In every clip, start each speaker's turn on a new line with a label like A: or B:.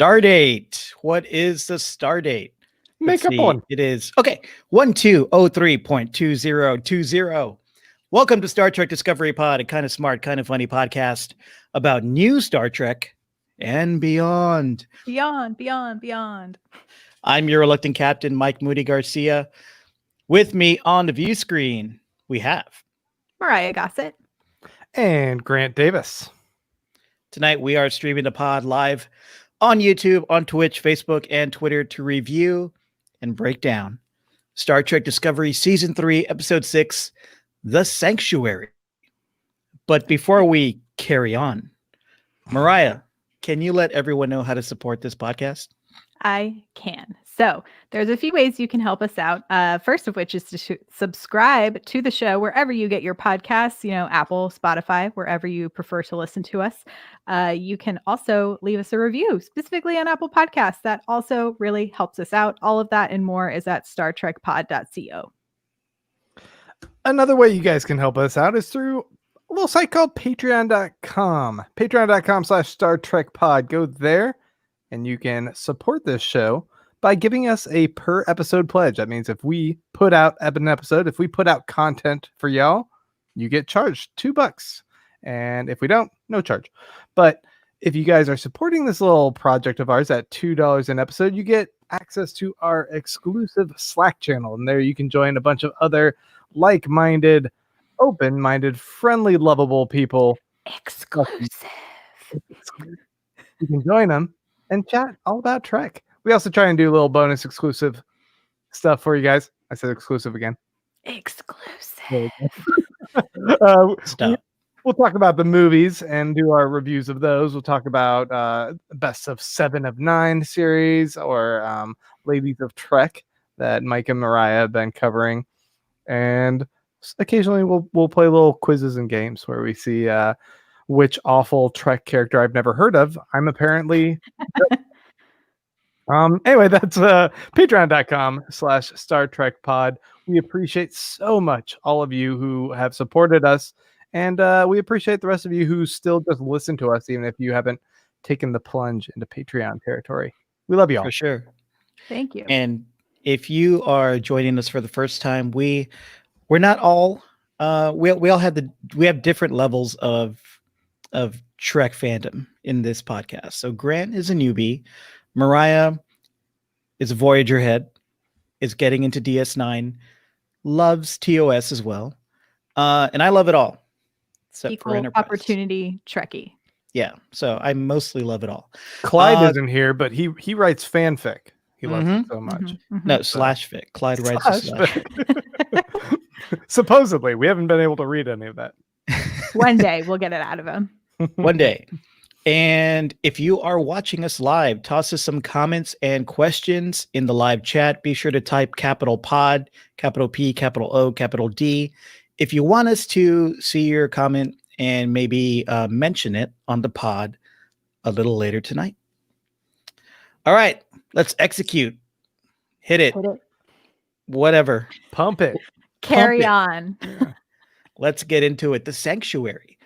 A: Star date. What is the star date?
B: Make up one.
A: It is 1203.2020. Welcome to Star Trek Discovery Pod, a kind of smart, kind of funny podcast about new Star Trek and beyond.
C: Beyond.
A: I'm your reluctant captain, Mike Moody Garcia. With me on the view screen, we have
C: Mariah Gossett
B: and Grant Davis.
A: Tonight we are streaming the pod live on YouTube, on Twitch, Facebook, and Twitter to review and break down Star Trek Discovery Season 3, Episode 6, The Sanctuary. But before we carry on, Mariah, can you let everyone know how to support this podcast?
C: I can. So there's a few ways you can help us out. First of which is to subscribe to the show wherever you get your podcasts, Apple, Spotify, wherever you prefer to listen to us. You can also leave us a review, specifically on Apple Podcasts. That also really helps us out. All of that and more is at StarTrekPod.co.
B: Another way you guys can help us out is through a little site called Patreon.com. Patreon.com/StarTrekPod. Go there and you can support this show by giving us a per episode pledge. That means if we put out an episode, if we put out content for y'all, you get charged $2. And if we don't, no charge. But if you guys are supporting this little project of ours at $2 an episode, you get access to our exclusive Slack channel. And there you can join a bunch of other like-minded, open-minded, friendly, lovable people.
C: Exclusive.
B: You can join them and chat all about Trek. We also try and do a little bonus exclusive stuff for you guys. I said exclusive again.
C: Exclusive.
B: We'll talk about the movies and do our reviews of those. We'll talk about Best of 7 of 9 series or Ladies of Trek that Mike and Mariah have been covering. And occasionally we'll play little quizzes and games where we see which awful Trek character I've never heard of I'm apparently... Anyway, that's patreon.com/StarTrekPod. We appreciate so much all of you who have supported us, and we appreciate the rest of you who still just listen to us, even if you haven't taken the plunge into Patreon territory. We love you all.
A: For sure.
C: Thank you.
A: And if you are joining us for the first time, we're not all we have different levels of Trek fandom in this podcast. So Grant is a newbie. Mariah is a Voyager head, is getting into DS9, loves TOS as well. And I love it all. Except
C: Equal
A: for Enterprise.
C: opportunity Trekkie.
A: Yeah, so I mostly love it all.
B: Clyde isn't here, but he writes fanfic. He loves it so much.
C: Mm-hmm.
A: No, /fic. Clyde writes a slash.
B: Supposedly. We haven't been able to read any of that.
C: One day we'll get it out of him.
A: One day. And if you are watching us live, toss us some comments and questions in the live chat. Be sure to type capital pod, capital P, capital O, capital D. If you want us to see your comment and maybe mention it on the pod a little later tonight. All right, let's execute. Hit it. Whatever.
B: Pump it.
C: Carry on.
B: Yeah.
A: Let's get into it. The Sanctuary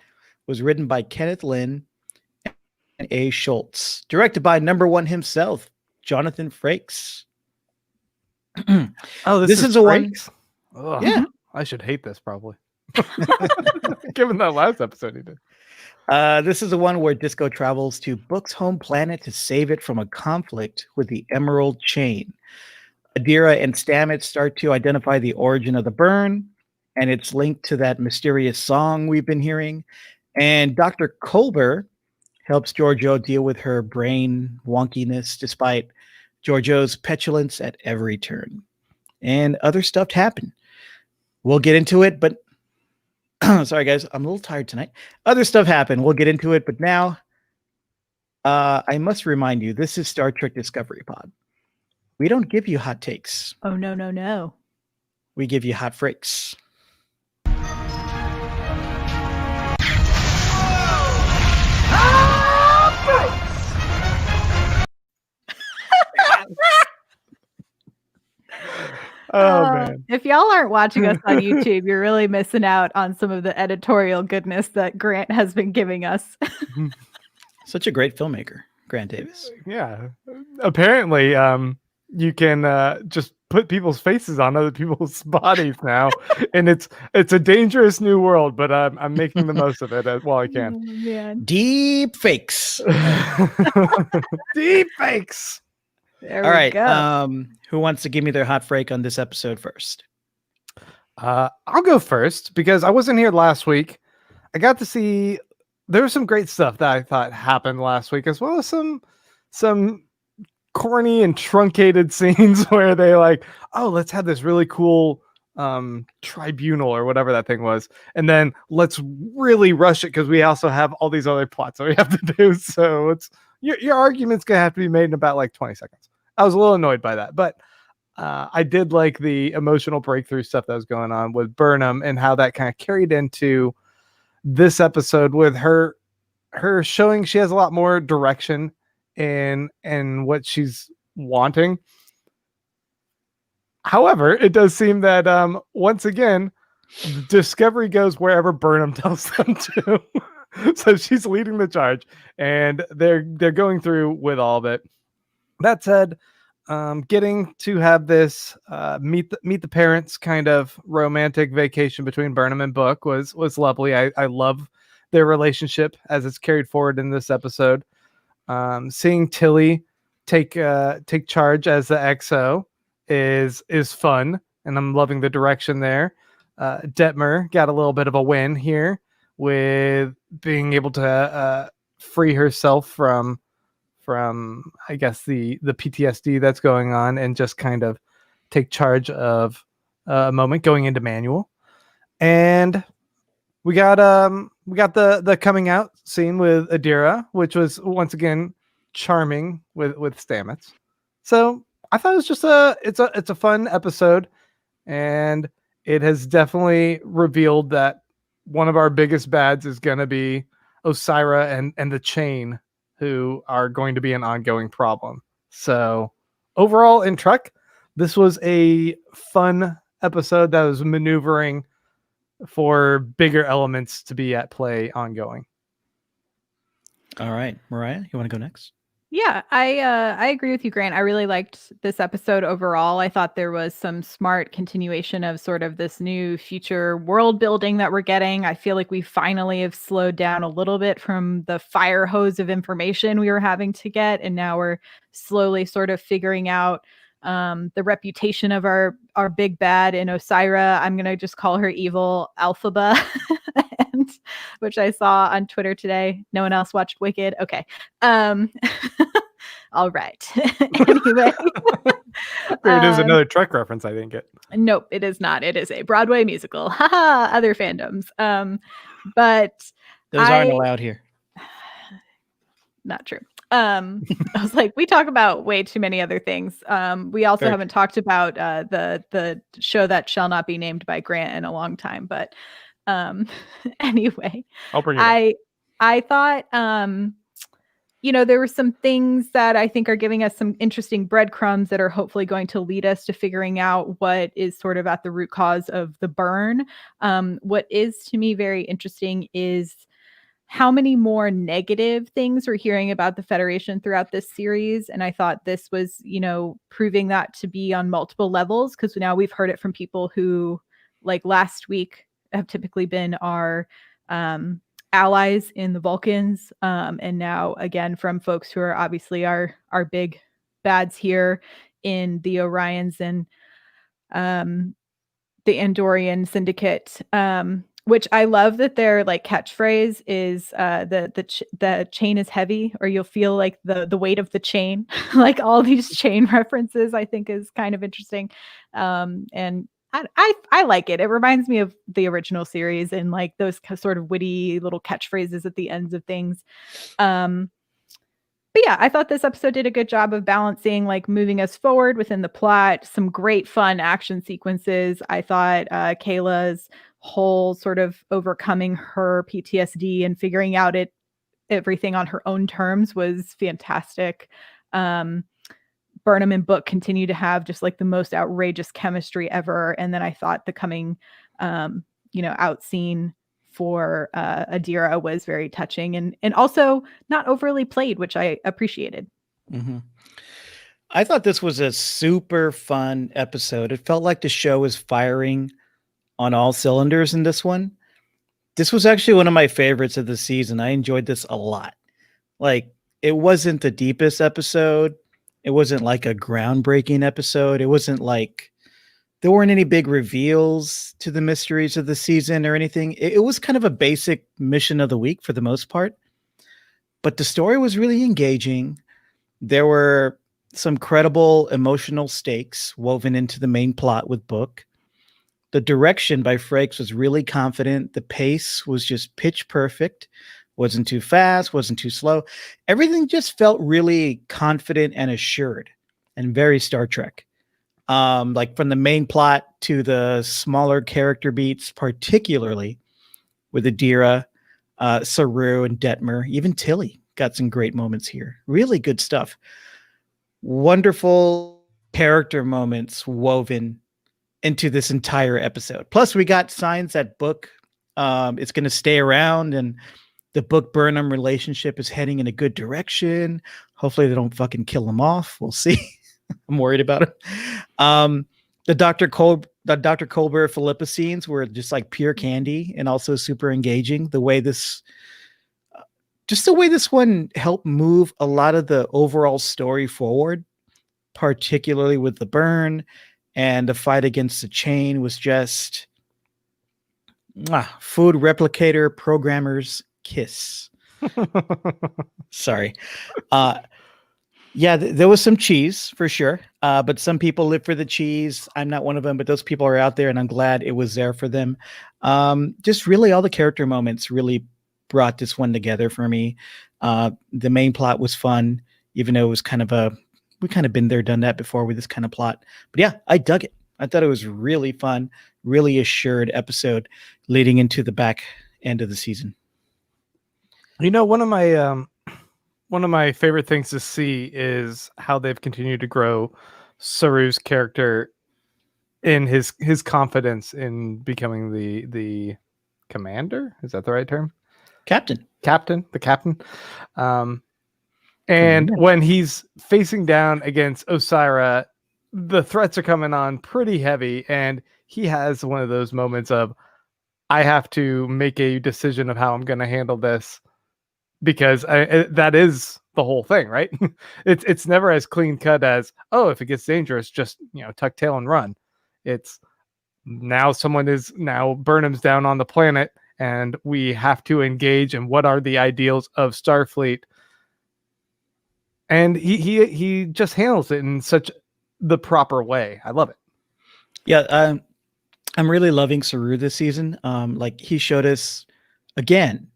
A: was written by Kenneth Lin and A. Schultz, directed by number one himself, Jonathan Frakes.
B: Oh,
A: this is a one.
B: Ugh,
A: yeah,
B: I should hate this probably. Given that last episode he did.
A: This is the one where Disco travels to Book's home planet to save it from a conflict with the Emerald Chain. Adira and Stamets start to identify the origin of the burn, and it's linked to that mysterious song we've been hearing. And Dr. Culber helps Georgiou deal with her brain wonkiness despite Georgiou's petulance at every turn. And other stuff happened. We'll get into it, but sorry guys, I'm a little tired tonight. Other stuff happened. We'll get into it, but now I must remind you, this is Star Trek Discovery Pod. We don't give you hot takes.
C: Oh, no.
A: We give you hot freaks.
B: Oh, man.
C: If y'all aren't watching us on YouTube, you're really missing out on some of the editorial goodness that Grant has been giving us.
A: Such a great filmmaker. Grant Davis.
B: Yeah. Apparently, you can just put people's faces on other people's bodies now, and it's a dangerous new world. But I'm making the most of it while I can.
C: Oh, man.
A: Deep fakes.
B: Deep fakes.
C: There
A: All
C: we
A: right.
C: go.
A: Who wants to give me their hot freak on this episode first?
B: I'll go first because I wasn't here last week. I got to see there was some great stuff that I thought happened last week, as well as some corny and truncated scenes where they like, oh, let's have this really cool tribunal or whatever that thing was, and then let's really rush it because we also have all these other plots that we have to do. So it's your argument's gonna have to be made in about like 20 seconds. I was a little annoyed by that, but I did like the emotional breakthrough stuff that was going on with Burnham and how that kind of carried into this episode with her showing she has a lot more direction in what she's wanting. However, it does seem that once again, Discovery goes wherever Burnham tells them to. So she's leading the charge, and they're going through with all of it. That said, getting to have this meet the parents kind of romantic vacation between Burnham and Book was lovely. I love their relationship as it's carried forward in this episode. Seeing Tilly take charge as the XO is fun, and I'm loving the direction there. Detmer got a little bit of a win here with being able to free herself from I guess the PTSD that's going on and just kind of take charge of a moment going into manual. And we got the coming out scene with Adira, which was once again charming with Stamets. So I thought it was just it's a fun episode, and it has definitely revealed that one of our biggest bads is going to be Osira and the Chain, who are going to be an ongoing problem. So overall in Trek, this was a fun episode that was maneuvering for bigger elements to be at play ongoing.
A: All right, Mariah, you want to go next?
C: Yeah, I agree with you, Grant. I really liked this episode overall. I thought there was some smart continuation of sort of this new future world building that we're getting. I feel like we finally have slowed down a little bit from the fire hose of information we were having to get, and now we're slowly sort of figuring out the reputation of our big bad in Osira. I'm gonna just call her evil Alphaba, and which I saw on Twitter today. No one else watched Wicked. Okay. All right. Anyway.
B: There it is, another Trek reference, I think it.
C: Nope, it is not. It is a Broadway musical. Haha, other fandoms. But
A: those aren't allowed here.
C: Not true. I was like, we talk about way too many other things. We also haven't talked about the show that shall not be named by Grant in a long time. But anyway,
B: I'll bring it up.
C: I thought there were some things that I think are giving us some interesting breadcrumbs that are hopefully going to lead us to figuring out what is sort of at the root cause of the burn. What is to me very interesting is how many more negative things we're hearing about the Federation throughout this series. And I thought this was, proving that to be on multiple levels, because now we've heard it from people who, like last week, have typically been our allies in the Vulcans. And now, again, from folks who are obviously our big bads here in the Orions and the Andorian Syndicate. Which I love that their like catchphrase is the chain is heavy, or you'll feel like the weight of the chain. Like all these chain references, I think is kind of interesting. And I like it. It reminds me of the original series and like those sort of witty little catchphrases at the ends of things. But yeah, I thought this episode did a good job of balancing, like moving us forward within the plot, some great fun action sequences. I thought Kayla's whole sort of overcoming her PTSD and figuring out everything on her own terms was fantastic. Burnham and Book continue to have just like the most outrageous chemistry ever. And then I thought the coming, out scene for Adira was very touching and also not overly played, which I appreciated.
A: Mm-hmm. I thought this was a super fun episode. It felt like the show was firing on all cylinders in this one. This was actually one of my favorites of the season. I enjoyed this a lot. Like, it wasn't the deepest episode. It wasn't like a groundbreaking episode. It wasn't like there weren't any big reveals to the mysteries of the season or anything. It was kind of a basic mission of the week for the most part. But the story was really engaging. There were some credible emotional stakes woven into the main plot with Book. The direction by Frakes was really confident. The pace was just pitch perfect. Wasn't too fast, wasn't too slow. Everything just felt really confident and assured and very Star Trek. Like from the main plot to the smaller character beats, particularly with Adira, Saru, and Detmer. Even Tilly got some great moments here. Really good stuff. Wonderful character moments woven into this entire episode. Plus, we got signs that Book is going to stay around, and the Book Burnham relationship is heading in a good direction. Hopefully, they don't fucking kill him off. We'll see. I'm worried about it. The Dr. Colbert Philippa scenes were just like pure candy and also super engaging. The way this one helped move a lot of the overall story forward, particularly with the burn and the fight against the chain, was just food replicator programmer's kiss. Sorry. Yeah, there was some cheese for sure. But some people live for the cheese. I'm not one of them, but those people are out there, and I'm glad it was there for them. Just really all the character moments really brought this one together for me. The main plot was fun, even though it was we kind of been there, done that before with this kind of plot. But yeah, I dug it. I thought it was really fun, really assured episode leading into the back end of the season.
B: You know, one of my favorite things to see is how they've continued to grow Saru's character in his confidence in becoming the commander. Is that the right term?
A: Captain.
B: The captain. And when he's facing down against Osira, the threats are coming on pretty heavy, and he has one of those moments of, I have to make a decision of how I'm going to handle this, because that is the whole thing, right? It's never as clean cut as, oh, if it gets dangerous, just tuck tail and run. It's now Burnham's down on the planet, and we have to engage. And what are the ideals of Starfleet? And he just handles it in such the proper way. I love it.
A: Yeah, I'm really loving Saru this season. Like, he showed us again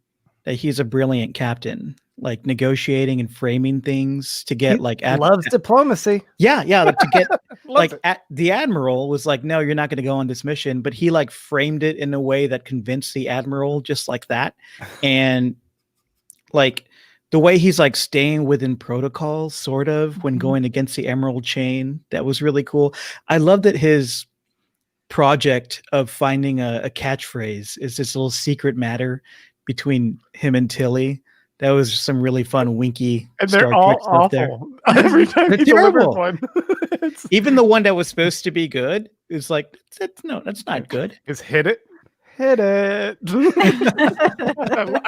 A: that he's a brilliant captain, like negotiating and framing things to get
B: loves diplomacy.
A: Yeah, like, to get
B: like
A: the admiral was like, no, you're not going to go on this mission, but he like framed it in a way that convinced the admiral just like that. And like the way he's like staying within protocol sort of when going against the Emerald Chain, that was really cool. I love that his project of finding a catchphrase is this little secret matter between him and Tilly. That was some really fun winky
B: and
A: Star
B: they're all
A: Trek stuff there.
B: awful. Every time
A: They're
B: he delivers
A: terrible.
B: one.
A: Even the one that was supposed to be good is like, no, that's not good.
B: Is hit it. I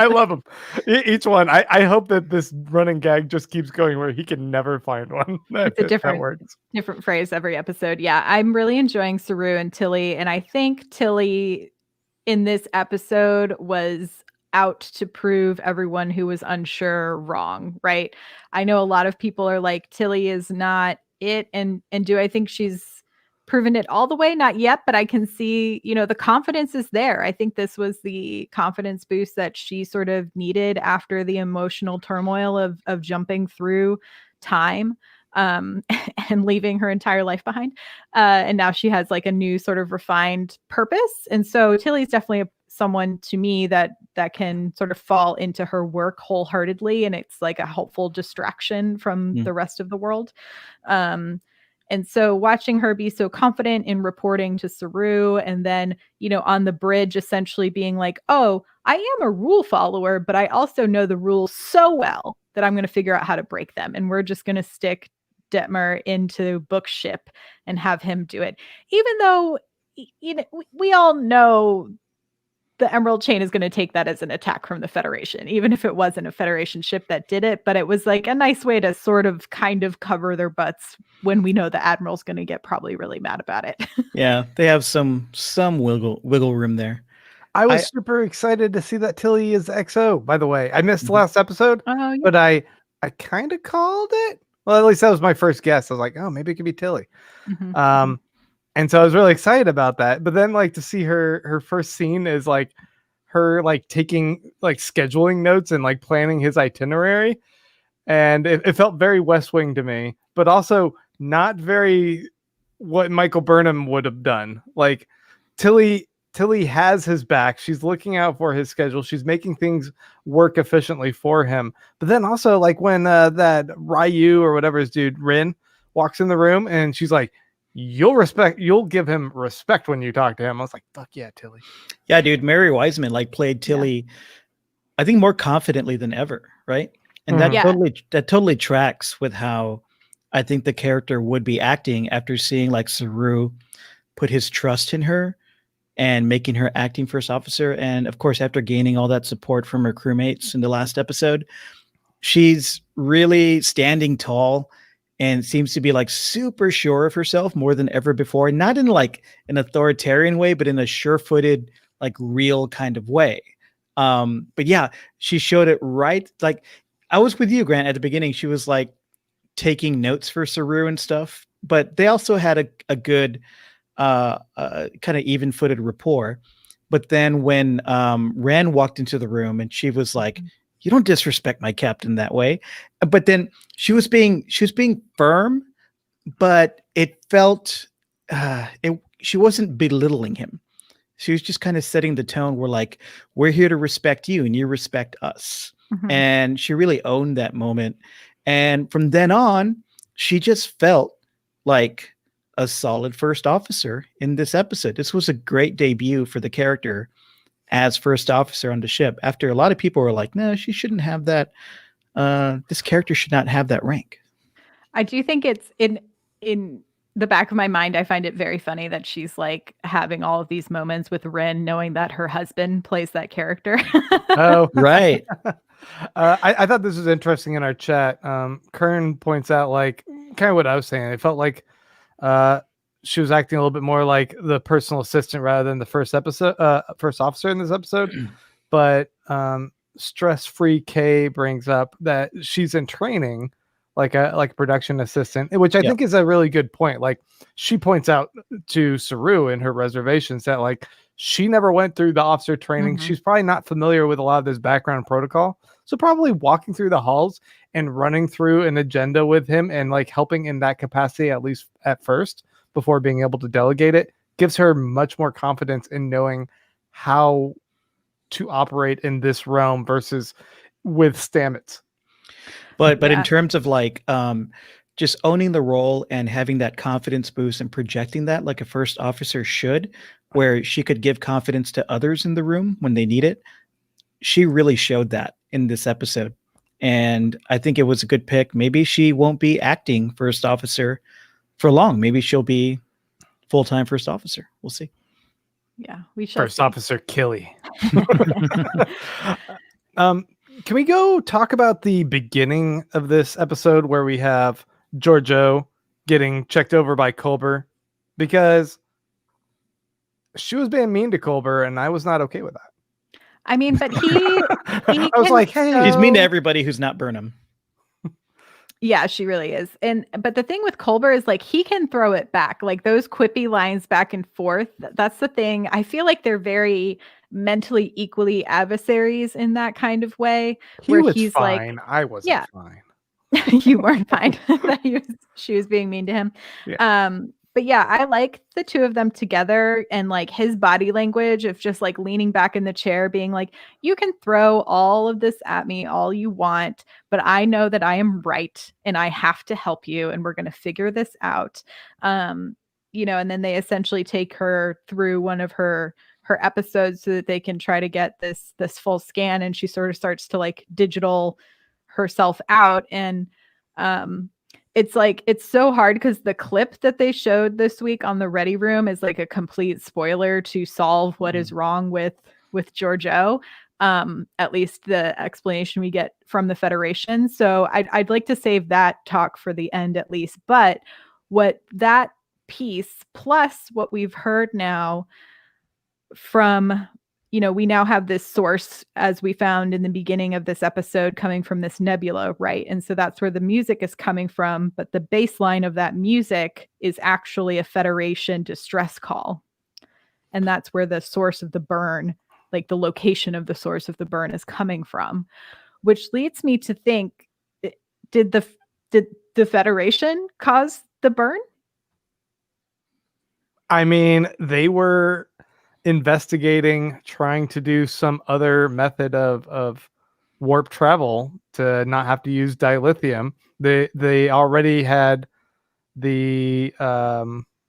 B: love them. Each one. I hope that this running gag just keeps going where he can never find one.
C: It's a different phrase every episode. Yeah, I'm really enjoying Saru and Tilly, and I think Tilly in this episode was out to prove everyone who was unsure wrong, right? I know a lot of people are like, Tilly is not it, and do I think she's proven it all the way? Not yet, but I can see, the confidence is there. I think this was the confidence boost that she sort of needed after the emotional turmoil of jumping through time and leaving her entire life behind. And now she has like a new sort of refined purpose. And so Tilly's definitely someone to me that can sort of fall into her work wholeheartedly. And it's like a helpful distraction from the rest of the world. And so watching her be so confident in reporting to Saru, and then, on the bridge, essentially being like, oh, I am a rule follower, but I also know the rules so well that I'm going to figure out how to break them. And we're just going to stick Detmer into Book's ship and have him do it. Even though, we all know the Emerald Chain is going to take that as an attack from the Federation, even if it wasn't a Federation ship that did it. But it was like a nice way to sort of kind of cover their butts when we know the Admiral's going to get probably really mad about it.
A: Yeah, they have some wiggle room there.
B: I was super excited to see that Tilly is XO, by the way. I missed the
A: Mhm.
B: last episode,
C: Oh, yeah.
B: but I kind of called it. Well, at least that was my first guess. I was like, oh, maybe it could be Tilly.
C: Mhm.
B: And so I was really excited about that. But then like to see her first scene is like her like taking like scheduling notes and like planning his itinerary. And it felt very West Wing to me, but also not very what Michael Burnham would have done. Like Tilly has his back. She's looking out for his schedule. She's making things work efficiently for him. But then also like when that Ryu or whatever his dude Rin walks in the room and she's like, you'll give him respect when you talk to him. I was like, fuck yeah, Tilly.
A: Yeah, dude, Mary Wiseman like played Tilly, I think more confidently than ever, right? And that totally tracks with how I think the character would be acting after seeing like Saru put his trust in her and making her acting first officer. And of course, after gaining all that support from her crewmates in the last episode, she's really standing tall and seems to be like super sure of herself more than ever before. Not in like an authoritarian way, but in a sure-footed, like real kind of way. But yeah, she showed it right. Like I was with you, Grant, at the beginning. She was like taking notes for Saru and stuff, but they also had a good kind of even-footed rapport. But then when Ren walked into the room and she was like, you don't disrespect my captain that way. But then she was being firm, but it felt she wasn't belittling him. She was just kind of setting the tone. We're here to respect you and you respect us.
C: Mhm.
A: And she really owned that moment. And from then on, she just felt like a solid first officer in this episode. This was a great debut for the character as first officer on the ship, after a lot of people were like, no, she shouldn't have that. This character should not have that rank.
C: I do think it's in the back of my mind, I find it very funny that she's like having all of these moments with Rin, knowing that her husband plays that character.
B: Oh,
A: right.
B: I thought this was interesting in our chat. Kern points out like kind of what I was saying. It felt like she was acting a little bit more like the personal assistant rather than the first officer in this episode. But Stress-Free K brings up that she's in training like a production assistant, which I think is a really good point. Like she points out to Saru in her reservations that like she never went through the officer training.
C: Mhm.
B: She's probably not familiar with a lot of this background protocol. So probably walking through the halls and running through an agenda with him and like helping in that capacity, at least at first, before being able to delegate it, gives her much more confidence in knowing how to operate in this realm versus with Stamets.
A: But in terms of like just owning the role and having that confidence boost and projecting that like a first officer should, where she could give confidence to others in the room when they need it, she really showed that in this episode. And I think it was a good pick. Maybe she won't be acting first officer for long. Maybe she'll be full-time first officer. We'll see.
C: Yeah, we shall.
B: First Officer Killy. Can we go talk about the beginning of this episode where we have Giorgio getting checked over by Culber? Because she was being mean to Culber and I was not okay with that.
C: I mean, but he
B: I was like, hey,
A: he's mean to everybody who's not Burnham.
C: Yeah, she really is. But the thing with Culber is like he can throw it back, like those quippy lines back and forth. That's the thing. I feel like they're very mentally equally adversaries in that kind of way.
B: He's fine. Like, I wasn't fine.
C: You weren't fine. She was being mean to him.
B: Yeah.
C: But yeah, I like the two of them together, and like his body language of just like leaning back in the chair, being like, you can throw all of this at me all you want, but I know that I am right and I have to help you and we're going to figure this out. And then they essentially take her through one of her episodes so that they can try to get this full scan, and she sort of starts to like digital herself out. And it's like, it's so hard because the clip that they showed this week on the Ready Room is like a complete spoiler to solve what is wrong with Giorgio. At least the explanation we get from the Federation. So I'd like to save that talk for the end at least. But what that piece plus what we've heard now from, we now have this source, as we found in the beginning of this episode, coming from this nebula, right? And so that's where the music is coming from. But the baseline of that music is actually a Federation distress call. And that's where the source of the burn, like the location of the source of the burn, is coming from, which leads me to think, did the Federation cause the burn?
B: I mean, they were investigating trying to do some other method of warp travel to not have to use dilithium. They already had the I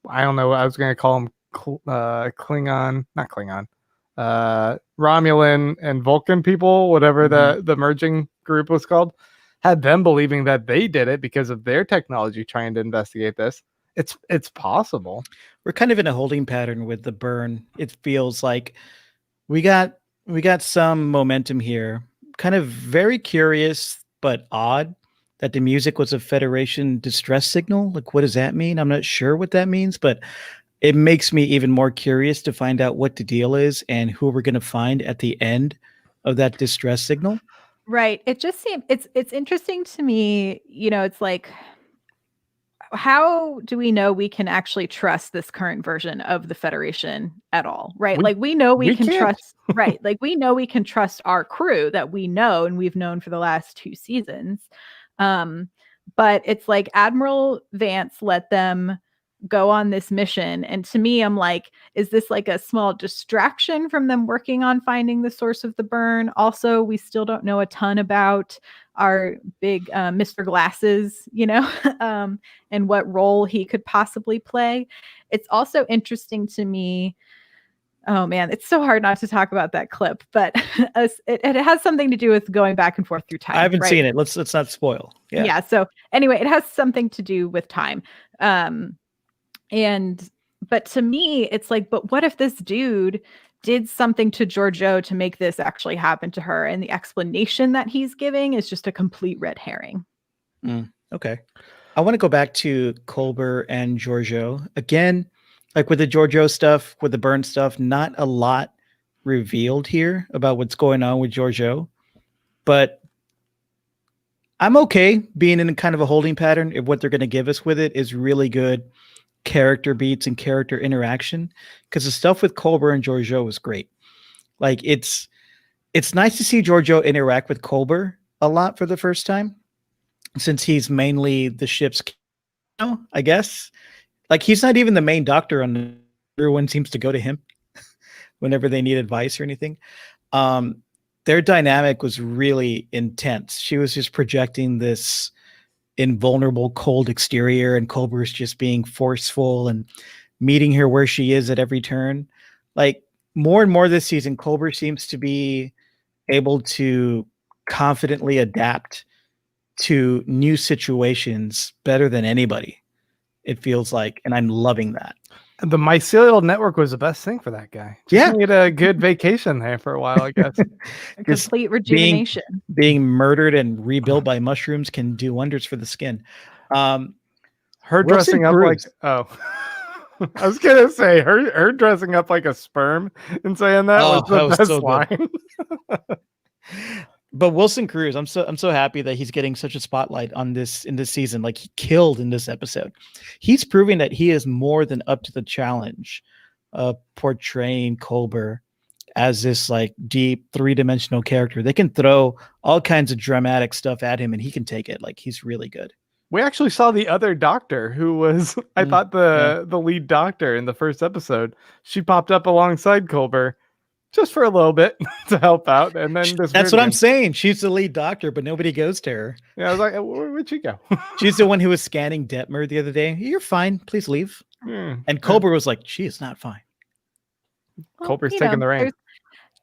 B: don't know, I was going to call them Klingon, not Klingon, Romulan and Vulcan people, whatever the merging group was called, had them believing that they did it because of their technology trying to investigate this. It's possible.
A: We're kind of in a holding pattern with the burn. It feels like we got some momentum here. Kind of very curious but odd that the music was a Federation distress signal. Like, what does that mean? I'm not sure what that means, but it makes me even more curious to find out what the deal is and who we're going to find at the end of that distress signal.
C: Right. It just seems it's interesting to me. It's like, how do we know we can actually trust this current version of the Federation at all? Right. Like we know we can trust, right. Like we know we can trust our crew that we know and we've known for the last 2 seasons. But it's like Admiral Vance let them go on this mission. And to me, I'm like, is this like a small distraction from them working on finding the source of the burn? Also, we still don't know a ton about our big Mr. Glasses, and what role he could possibly play. It's also interesting to me. Oh man, it's so hard not to talk about that clip, but it has something to do with going back and forth through time.
A: I haven't seen it. Let's not spoil.
C: Yeah. So anyway, it has something to do with time. But to me, it's like, but what if this dude did something to Giorgio to make this actually happen to her? And the explanation that he's giving is just a complete red herring.
A: Okay. I want to go back to Culber and Giorgio again. Like with the Giorgio stuff, with the burn stuff, not a lot revealed here about what's going on with Giorgio, but I'm okay being in kind of a holding pattern if what they're going to give us with it is really good character beats and character interaction, because the stuff with Culber and Giorgio was great. Like it's nice to see Giorgio interact with Culber a lot for the first time, since he's mainly the ship's, I guess. Like he's not even the main doctor on everyone seems to go to him whenever they need advice or anything. Their dynamic was really intense. She was just projecting this invulnerable, cold exterior, and Culber's just being forceful and meeting her where she is at every turn. Like more and more this season, Culber seems to be able to confidently adapt to new situations better than anybody, it feels like, and I'm loving that.
B: The mycelial network was the best thing for that guy. Just need a good vacation there for a while, I guess.
C: Complete rejuvenation.
A: Being murdered and rebuilt by mushrooms can do wonders for the skin.
B: Her dressing up like I was gonna say her dressing up like a sperm and saying that was the best line.
A: But Wilson Cruz, I'm so happy that he's getting such a spotlight on this in this season. Like he killed in this episode. He's proving that he is more than up to the challenge of portraying Culber as this like deep 3-dimensional character. They can throw all kinds of dramatic stuff at him and he can take it. Like he's really good.
B: We actually saw the other doctor who was, I thought the lead doctor in the first episode. She popped up alongside Culber just for a little bit to help out, and then
A: That's what I'm saying. She's the lead doctor, but nobody goes to her.
B: Yeah, I was like, where'd she go?
A: She's the one who was scanning Detmer the other day. You're fine. Please leave. And Culber was like, she is not fine.
B: Culber's taking the reins.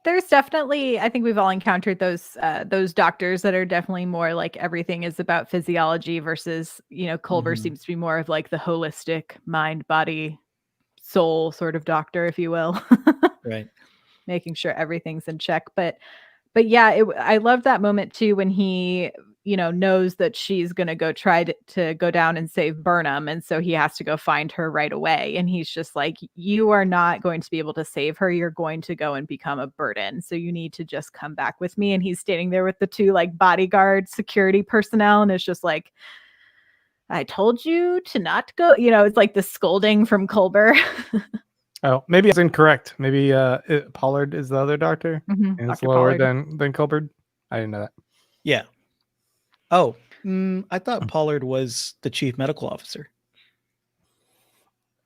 C: There's definitely, I think we've all encountered those doctors that are definitely more like everything is about physiology versus, Culber seems to be more of like the holistic mind, body, soul sort of doctor, if you will.
A: Right.
C: Making sure everything's in check. But yeah, I love that moment too, when he, knows that she's going to go try to go down and save Burnham. And so he has to go find her right away. And he's just like, you are not going to be able to save her. You're going to go and become a burden. So you need to just come back with me. And he's standing there with the two like bodyguard security personnel. And it's just like, I told you to not go, it's like the scolding from Culber.
B: Oh, maybe it's incorrect. Maybe Pollard is the other doctor. And it's lower than Culber. I didn't know that.
A: Yeah. Oh, I thought Pollard was the chief medical officer.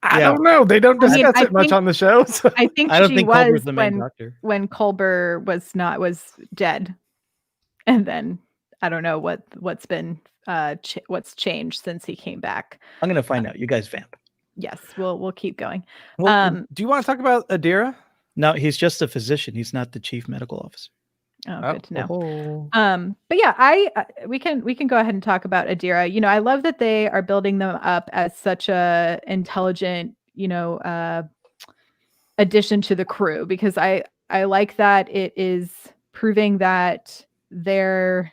B: I don't know. They don't discuss it much on the show. So.
C: I think
A: I don't
C: she
A: think
C: was
A: Culber's the main doctor.
C: When Culber was dead, and then I don't know what's been what's changed since he came back.
A: I'm gonna find out. You guys vamp.
C: Yes, we'll keep going.
B: Well, do you want to talk about Adira?
A: No, he's just a physician. He's not the chief medical officer.
C: Oh, good to know. But yeah, we can go ahead and talk about Adira. I love that they are building them up as such a intelligent, addition to the crew, because I like that it is proving that their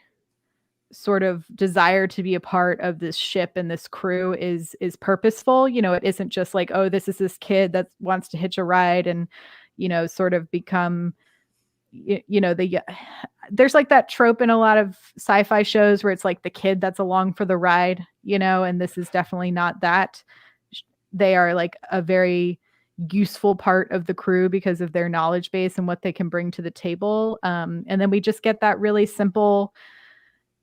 C: sort of desire to be a part of this ship and this crew is purposeful. It isn't just like, oh, this is this kid that wants to hitch a ride and, sort of become, there's like that trope in a lot of sci-fi shows where it's like the kid that's along for the ride, and this is definitely not that. They are like a very useful part of the crew because of their knowledge base and what they can bring to the table. And then we just get that really simple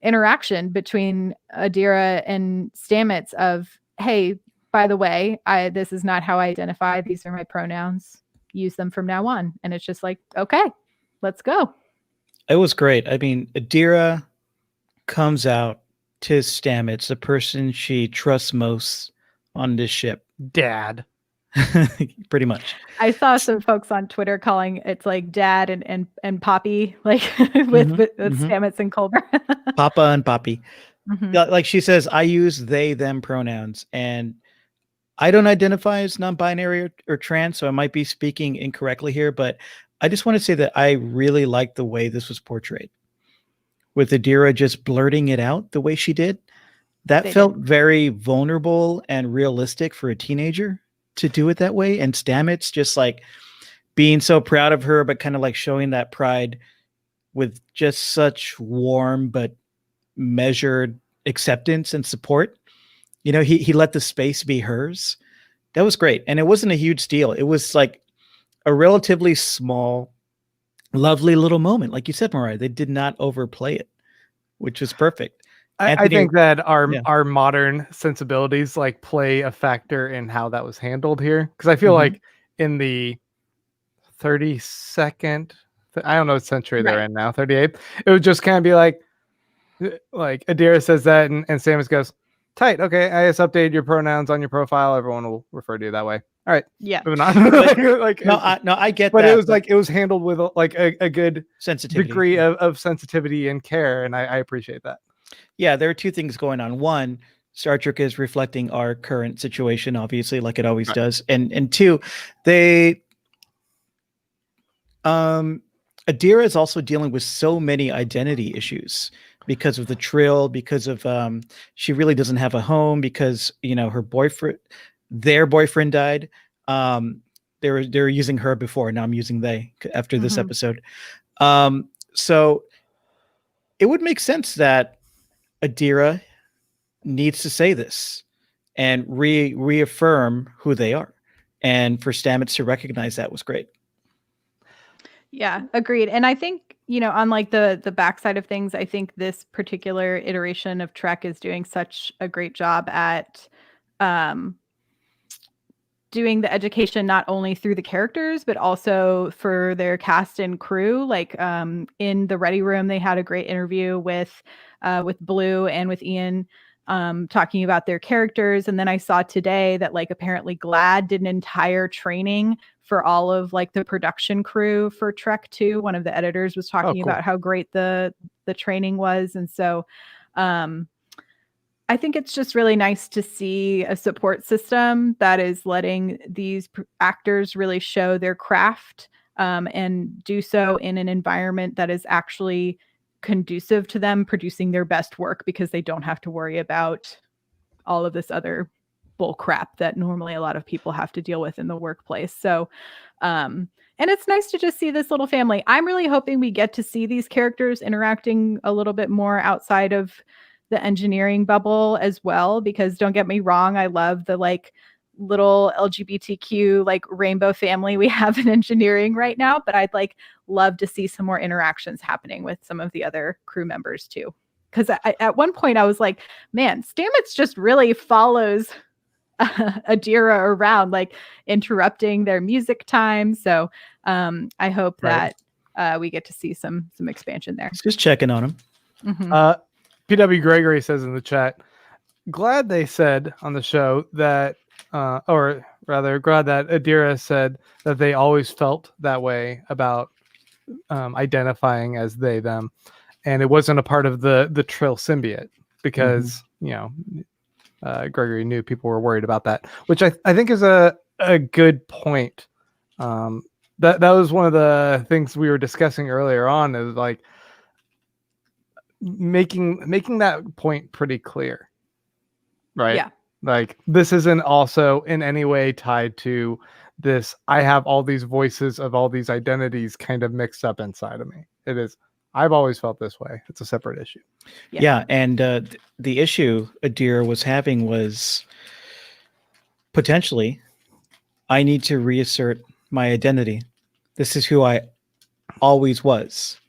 C: interaction between Adira and Stamets of, hey, by the way, this is not how I identify. These are my pronouns. Use them from now on. And it's just like, okay, let's go.
A: It was great. I mean, Adira comes out to Stamets, the person she trusts most on this ship.
B: Dad.
A: Pretty much.
C: I saw some folks on Twitter calling it's like Dad and Poppy, like with Stamets and Culber.
A: Papa and Poppy. Like she says, I use they, them pronouns, and I don't identify as non-binary or trans, so I might be speaking incorrectly here, but I just want to say that I really like the way this was portrayed. With Adira just blurting it out the way she did. That felt very vulnerable and realistic for a teenager to do it that way. And Stamets just like being so proud of her, but kind of like showing that pride with just such warm but measured acceptance and support. He let the space be hers. That was great. And it wasn't a huge deal. It was like a relatively small, lovely little moment. Like you said, Mariah, they did not overplay it, which was perfect.
B: I think that our modern sensibilities like play a factor in how that was handled here. Because I feel like in the 32nd, I don't know what century they're in now, 38th, it would just kind of be like Adira says that and Stamets goes, tight. Okay, I just updated your pronouns on your profile. Everyone will refer to you that way. All right.
C: Yeah.
B: Moving on.
A: I get
B: but
A: that.
B: It was like it was handled with like a good
A: sensitivity
B: degree of sensitivity and care, and I appreciate that.
A: Yeah, there are two things going on. One, Star Trek is reflecting our current situation, obviously, like it always does. And two, Adira is also dealing with so many identity issues because of the Trill, because of she really doesn't have a home because their boyfriend died. They were using her before. Now I'm using they after this episode. So it would make sense that Adira needs to say this and reaffirm who they are. And for Stamets to recognize that was great.
C: Yeah, agreed. And I think on like the backside of things, I think this particular iteration of Trek is doing such a great job at doing the education not only through the characters but also for their cast and crew. Like in the Ready Room, they had a great interview with Blue and with Ian, talking about their characters. And then I saw today that like apparently GLAAD did an entire training for all of like the production crew for Trek 2. One of the editors was talking
B: cool.
C: about how great the training was. And so I think it's just really nice to see a support system that is letting these actors really show their craft, and do so in an environment that is actually conducive to them producing their best work, because they don't have to worry about all of this other bull crap that normally a lot of people have to deal with in the workplace. So, and it's nice to just see this little family. I'm really hoping we get to see these characters interacting a little bit more outside of the engineering bubble as well, because don't get me wrong, I love the like little LGBTQ like rainbow family we have in engineering right now, but I'd like love to see some more interactions happening with some of the other crew members too. Because at one point I was like, man, Stamets just really follows Adira around, like interrupting their music time. So I hope that we get to see some expansion there.
A: Just checking on him.
C: Mm-hmm.
B: PW Gregory says in the chat, glad they said on the show that, or rather, glad that Adira said that they always felt that way about identifying as they, them. And it wasn't a part of the Trill symbiote because, Gregory knew people were worried about that, which I think is a good point. That was one of the things we were discussing earlier on, is like making that point pretty clear, right?
C: Yeah.
B: Like this isn't also in any way tied to this. I have all these voices of all these identities kind of mixed up inside of me. It is. I've always felt this way. It's a separate issue.
A: Yeah, and the issue Adira was having was potentially, I need to reassert my identity. This is who I always was,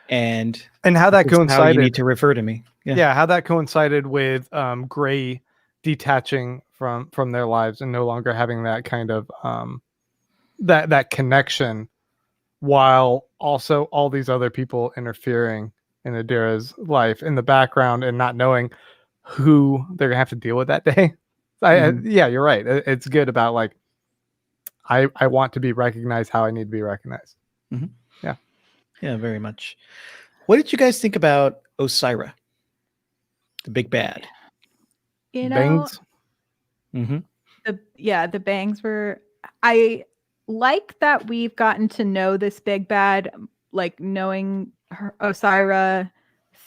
A: and
B: how that coincided.
A: How you need to refer to me.
B: Yeah, how that coincided with Gray detaching from their lives and no longer having that kind of that connection, while also all these other people interfering in Adira's life in the background and not knowing who they're gonna have to deal with that day. Yeah, you're right. It's good about like I want to be recognized how I need to be recognized.
A: Yeah, very much. What did you guys think about Osira, the big bad?
B: Bangs?
C: The bangs were. I like that we've gotten to know this big bad, like knowing Osira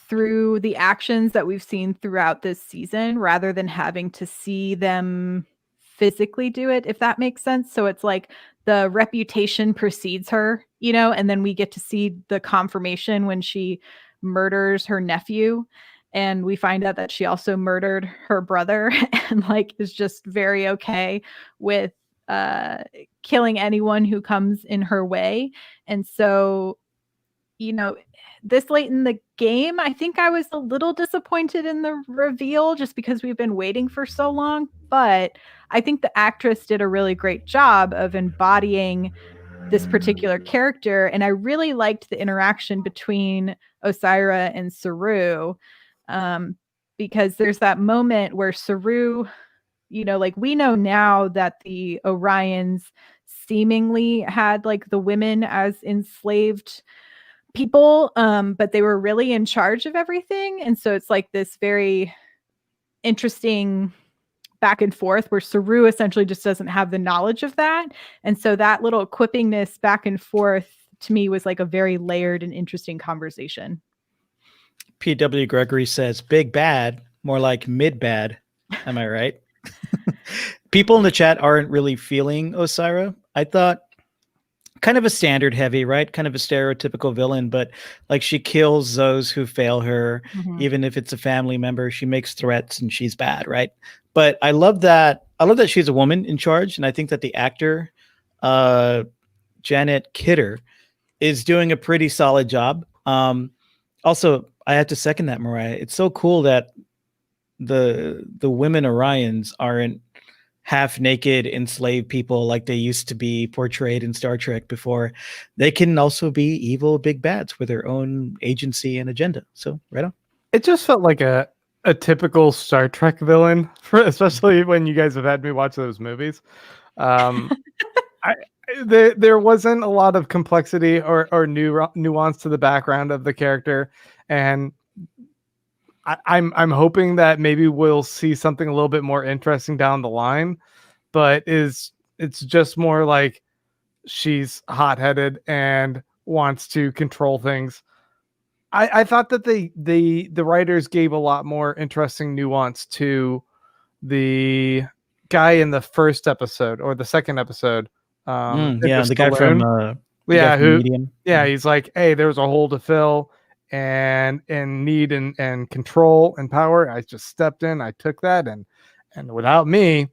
C: through the actions that we've seen throughout this season, rather than having to see them physically do it, if that makes sense. So it's like the reputation precedes her, and then we get to see the confirmation when she murders her nephew, and we find out that she also murdered her brother and like is just very okay with killing anyone who comes in her way. And so, this late in the game, I think I was a little disappointed in the reveal just because we've been waiting for so long. But I think the actress did a really great job of embodying this particular character. And I really liked the interaction between Osira and Saru, because there's that moment where Saru, like we know now that the Orions seemingly had like the women as enslaved people, but they were really in charge of everything. And so it's like this very interesting back and forth where Saru essentially just doesn't have the knowledge of that. And so that little quippingness back and forth to me was like a very layered and interesting conversation.
A: P.W. Gregory says, big bad, more like mid bad. Am I right? People in the chat aren't really feeling Osira. I thought kind of a standard heavy, right? Kind of a stereotypical villain, but like she kills those who fail her, even if it's a family member. She makes threats and she's bad, right? But I love that. I love that she's a woman in charge, and I think that the actor Janet Kidder is doing a pretty solid job Also, I have to second that, Mariah. It's so cool that the women Orions aren't half naked enslaved people like they used to be portrayed in Star Trek before. They can also be evil big bads with their own agency and agenda. So right on.
B: It just felt like a typical Star Trek villain, especially when you guys have had me watch those movies. There wasn't a lot of complexity or nuance to the background of the character, and I'm hoping that maybe we'll see something a little bit more interesting down the line. But it's just more like she's hot-headed and wants to control things. I thought that the writers gave a lot more interesting nuance to the guy in the first episode or the second episode.
A: The guy from Medium.
B: He's like, hey, there's a hole to fill and need and control and power. I just stepped in, I took that, and without me,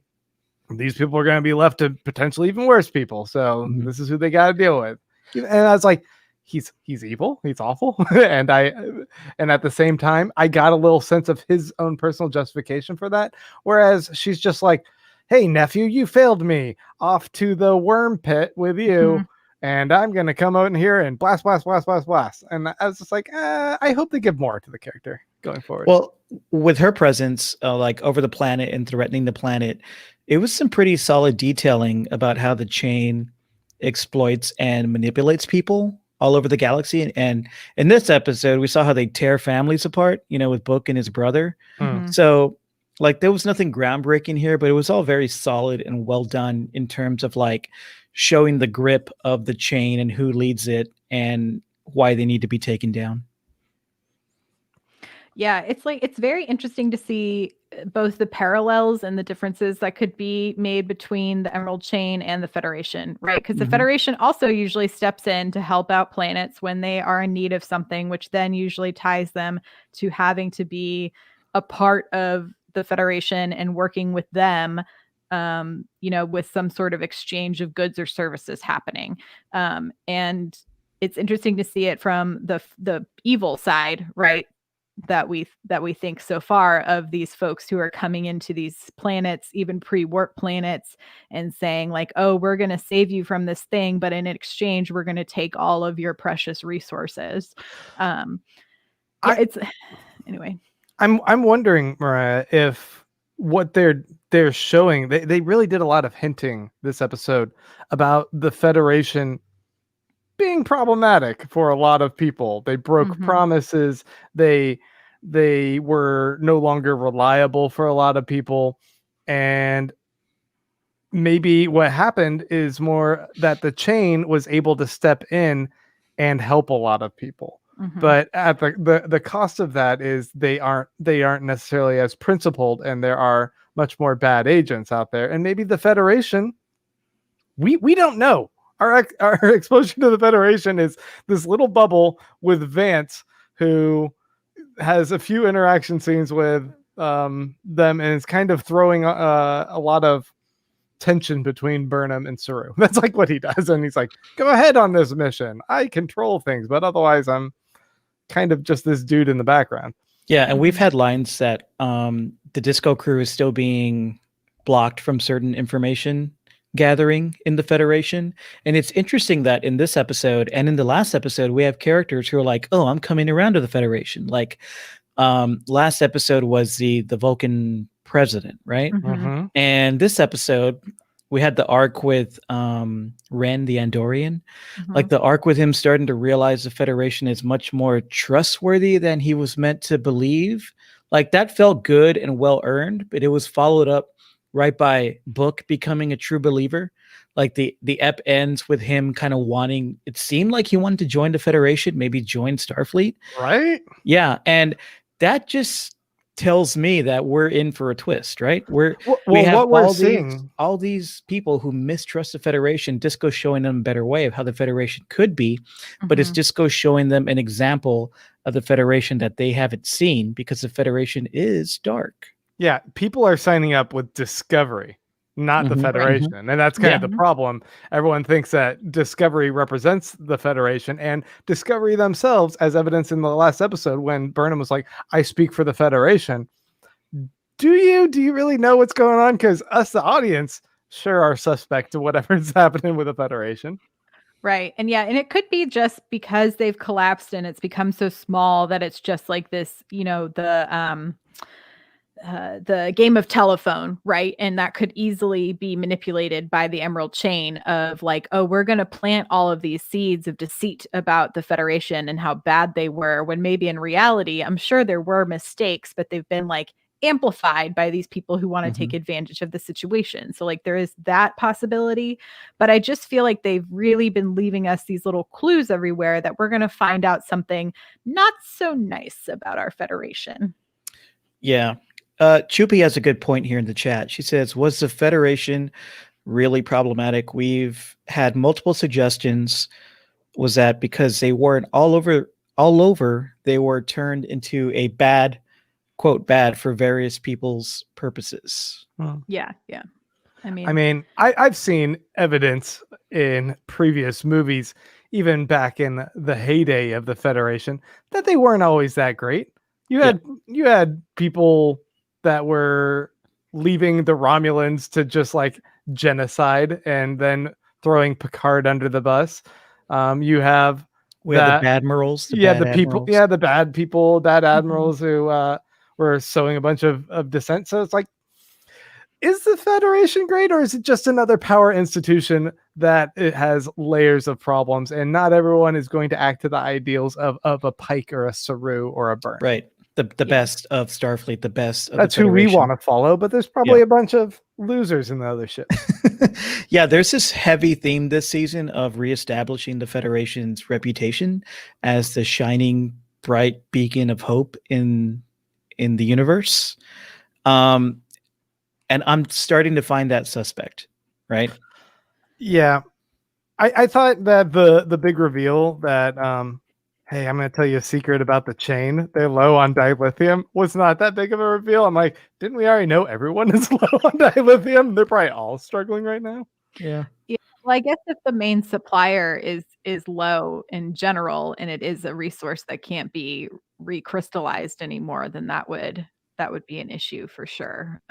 B: these people are going to be left to potentially even worse people. So this is who they got to deal with. And I was like, he's evil, he's awful. and at the same time, I got a little sense of his own personal justification for that. Whereas she's just like, hey, nephew, you failed me. Off to the worm pit with you. And I'm going to come out in here and blast. And I was just like, I hope they give more to the character going forward.
A: Well, with her presence, like over the planet and threatening the planet, it was some pretty solid detailing about how the chain exploits and manipulates people all over the galaxy. And in this episode, we saw how they tear families apart, with Book and his brother. So like there was nothing groundbreaking here, but it was all very solid and well done in terms of like showing the grip of the chain and who leads it and why they need to be taken down.
C: Yeah, it's very interesting to see both the parallels and the differences that could be made between the Emerald Chain and the Federation, right? Because the Federation also usually steps in to help out planets when they are in need of something, which then usually ties them to having to be a part of the Federation and working with them, with some sort of exchange of goods or services happening. And it's interesting to see it from the evil side, right? That we think so far of these folks who are coming into these planets, even pre-warp planets, and saying like, oh, we're going to save you from this thing, but in exchange, we're going to take all of your precious resources. Anyway.
B: I'm wondering, Mariah, if what they're showing, they really did a lot of hinting this episode about the Federation being problematic for a lot of people. They broke promises. They were no longer reliable for a lot of people. And maybe what happened is more that the chain was able to step in and help a lot of people. But at the cost of that is they aren't necessarily as principled, and there are much more bad agents out there. And maybe the Federation, we don't know. Our exposure to the Federation is this little bubble with Vance, who has a few interaction scenes with them, and is kind of throwing a lot of tension between Burnham and Saru. That's like what he does, and he's like, "Go ahead on this mission. I control things, but otherwise, I'm kind of just this dude in the background."
A: Yeah, and we've had lines that the Disco crew is still being blocked from certain information gathering in the Federation. And it's interesting that in this episode and in the last episode, we have characters who are like, oh, I'm coming around to the Federation. Like last episode was the Vulcan president, right? And this episode, we had the arc with Ren, the Andorian. Like the arc with him starting to realize the Federation is much more trustworthy than he was meant to believe. Like that felt good and well earned, but it was followed up right by Book becoming a true believer. Like the ep ends with him kind of wanting, it seemed like he wanted to join the Federation, maybe join Starfleet.
B: Right?
A: Yeah. And that just tells me that we're in for a twist, right? We have
B: what we're seeing,
A: all these people who mistrust the Federation. Disco showing them a better way of how the Federation could be, but it's Disco showing them an example of the Federation that they haven't seen, because the Federation is dark.
B: Yeah, people are signing up with Discovery not the
A: Mhm.
B: Federation. And that's kind of
C: Yeah.
B: the problem. Everyone thinks that Discovery represents the Federation, and Discovery themselves, as evidenced in the last episode when Burnham was like, I speak for the Federation. Do you really know what's going on? Because us, the audience, sure are suspect to whatever's happening with the Federation.
C: Right. And yeah, and it could be just because they've collapsed and it's become so small that it's just like this, the game of telephone, right? And that could easily be manipulated by the Emerald Chain of like, oh, we're going to plant all of these seeds of deceit about the Federation and how bad they were, when maybe in reality, I'm sure there were mistakes, but they've been like amplified by these people who want to take advantage of the situation. So like there is that possibility, but I just feel like they've really been leaving us these little clues everywhere that we're going to find out something not so nice about our Federation.
A: Yeah. Chupi has a good point here in the chat. She says, was the Federation really problematic? We've had multiple suggestions. Was that because they weren't all over, they were turned into a bad, quote, bad for various people's purposes.
C: Yeah. I
B: mean, I've seen evidence in previous movies, even back in the heyday of the Federation, that they weren't always that great. You had people that were leaving the Romulans to just like genocide and then throwing Picard under the bus. You have
A: We had the admirals,
B: the bad people, bad admirals who were sowing a bunch of dissent. So it's like, is the Federation great, or is it just another power institution that it has layers of problems, and not everyone is going to act to the ideals of a Pike or a Saru or a Burnham?
A: Right. The best of Starfleet, the best of
B: That's
A: the
B: who we
A: Federation.
B: want to follow, but there's probably a bunch of losers in the other ships.
A: Yeah, there's this heavy theme this season of reestablishing the Federation's reputation as the shining, bright beacon of hope in the universe. And I'm starting to find that suspect, right?
B: Yeah. I thought that the big reveal that hey, I'm going to tell you a secret about the chain. They're low on dilithium was not that big of a reveal. I'm like, didn't we already know everyone is low on dilithium? They're probably all struggling right now.
A: Yeah.
C: Well, I guess if the main supplier is low in general, and it is a resource that can't be recrystallized anymore, then that would be an issue for sure.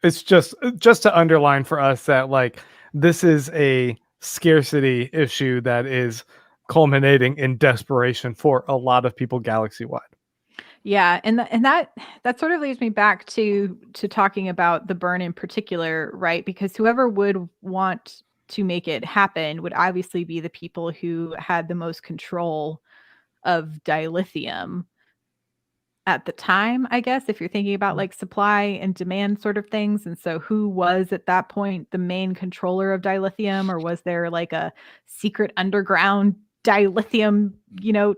B: It's just to underline for us that like this is a scarcity issue that is culminating in desperation for a lot of people galaxy-wide.
C: Yeah, and that sort of leads me back to talking about the burn in particular, right? Because whoever would want to make it happen would obviously be the people who had the most control of dilithium at the time, I guess, if you're thinking about like supply and demand sort of things. And so who was at that point the main controller of dilithium, or was there like a secret underground dilithium,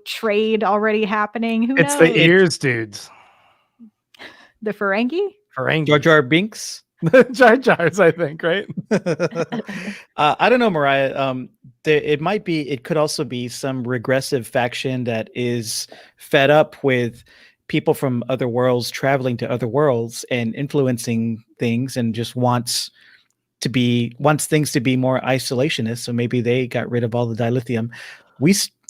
C: trade already happening? Who knows?
B: It's the ears dudes.
C: The Ferengi?
A: Jar Jar Binks?
B: Jar Jars, I think, right?
A: I don't know, Mariah. It could also be some regressive faction that is fed up with people from other worlds traveling to other worlds and influencing things, and just wants things to be more isolationist. So maybe they got rid of all the dilithium.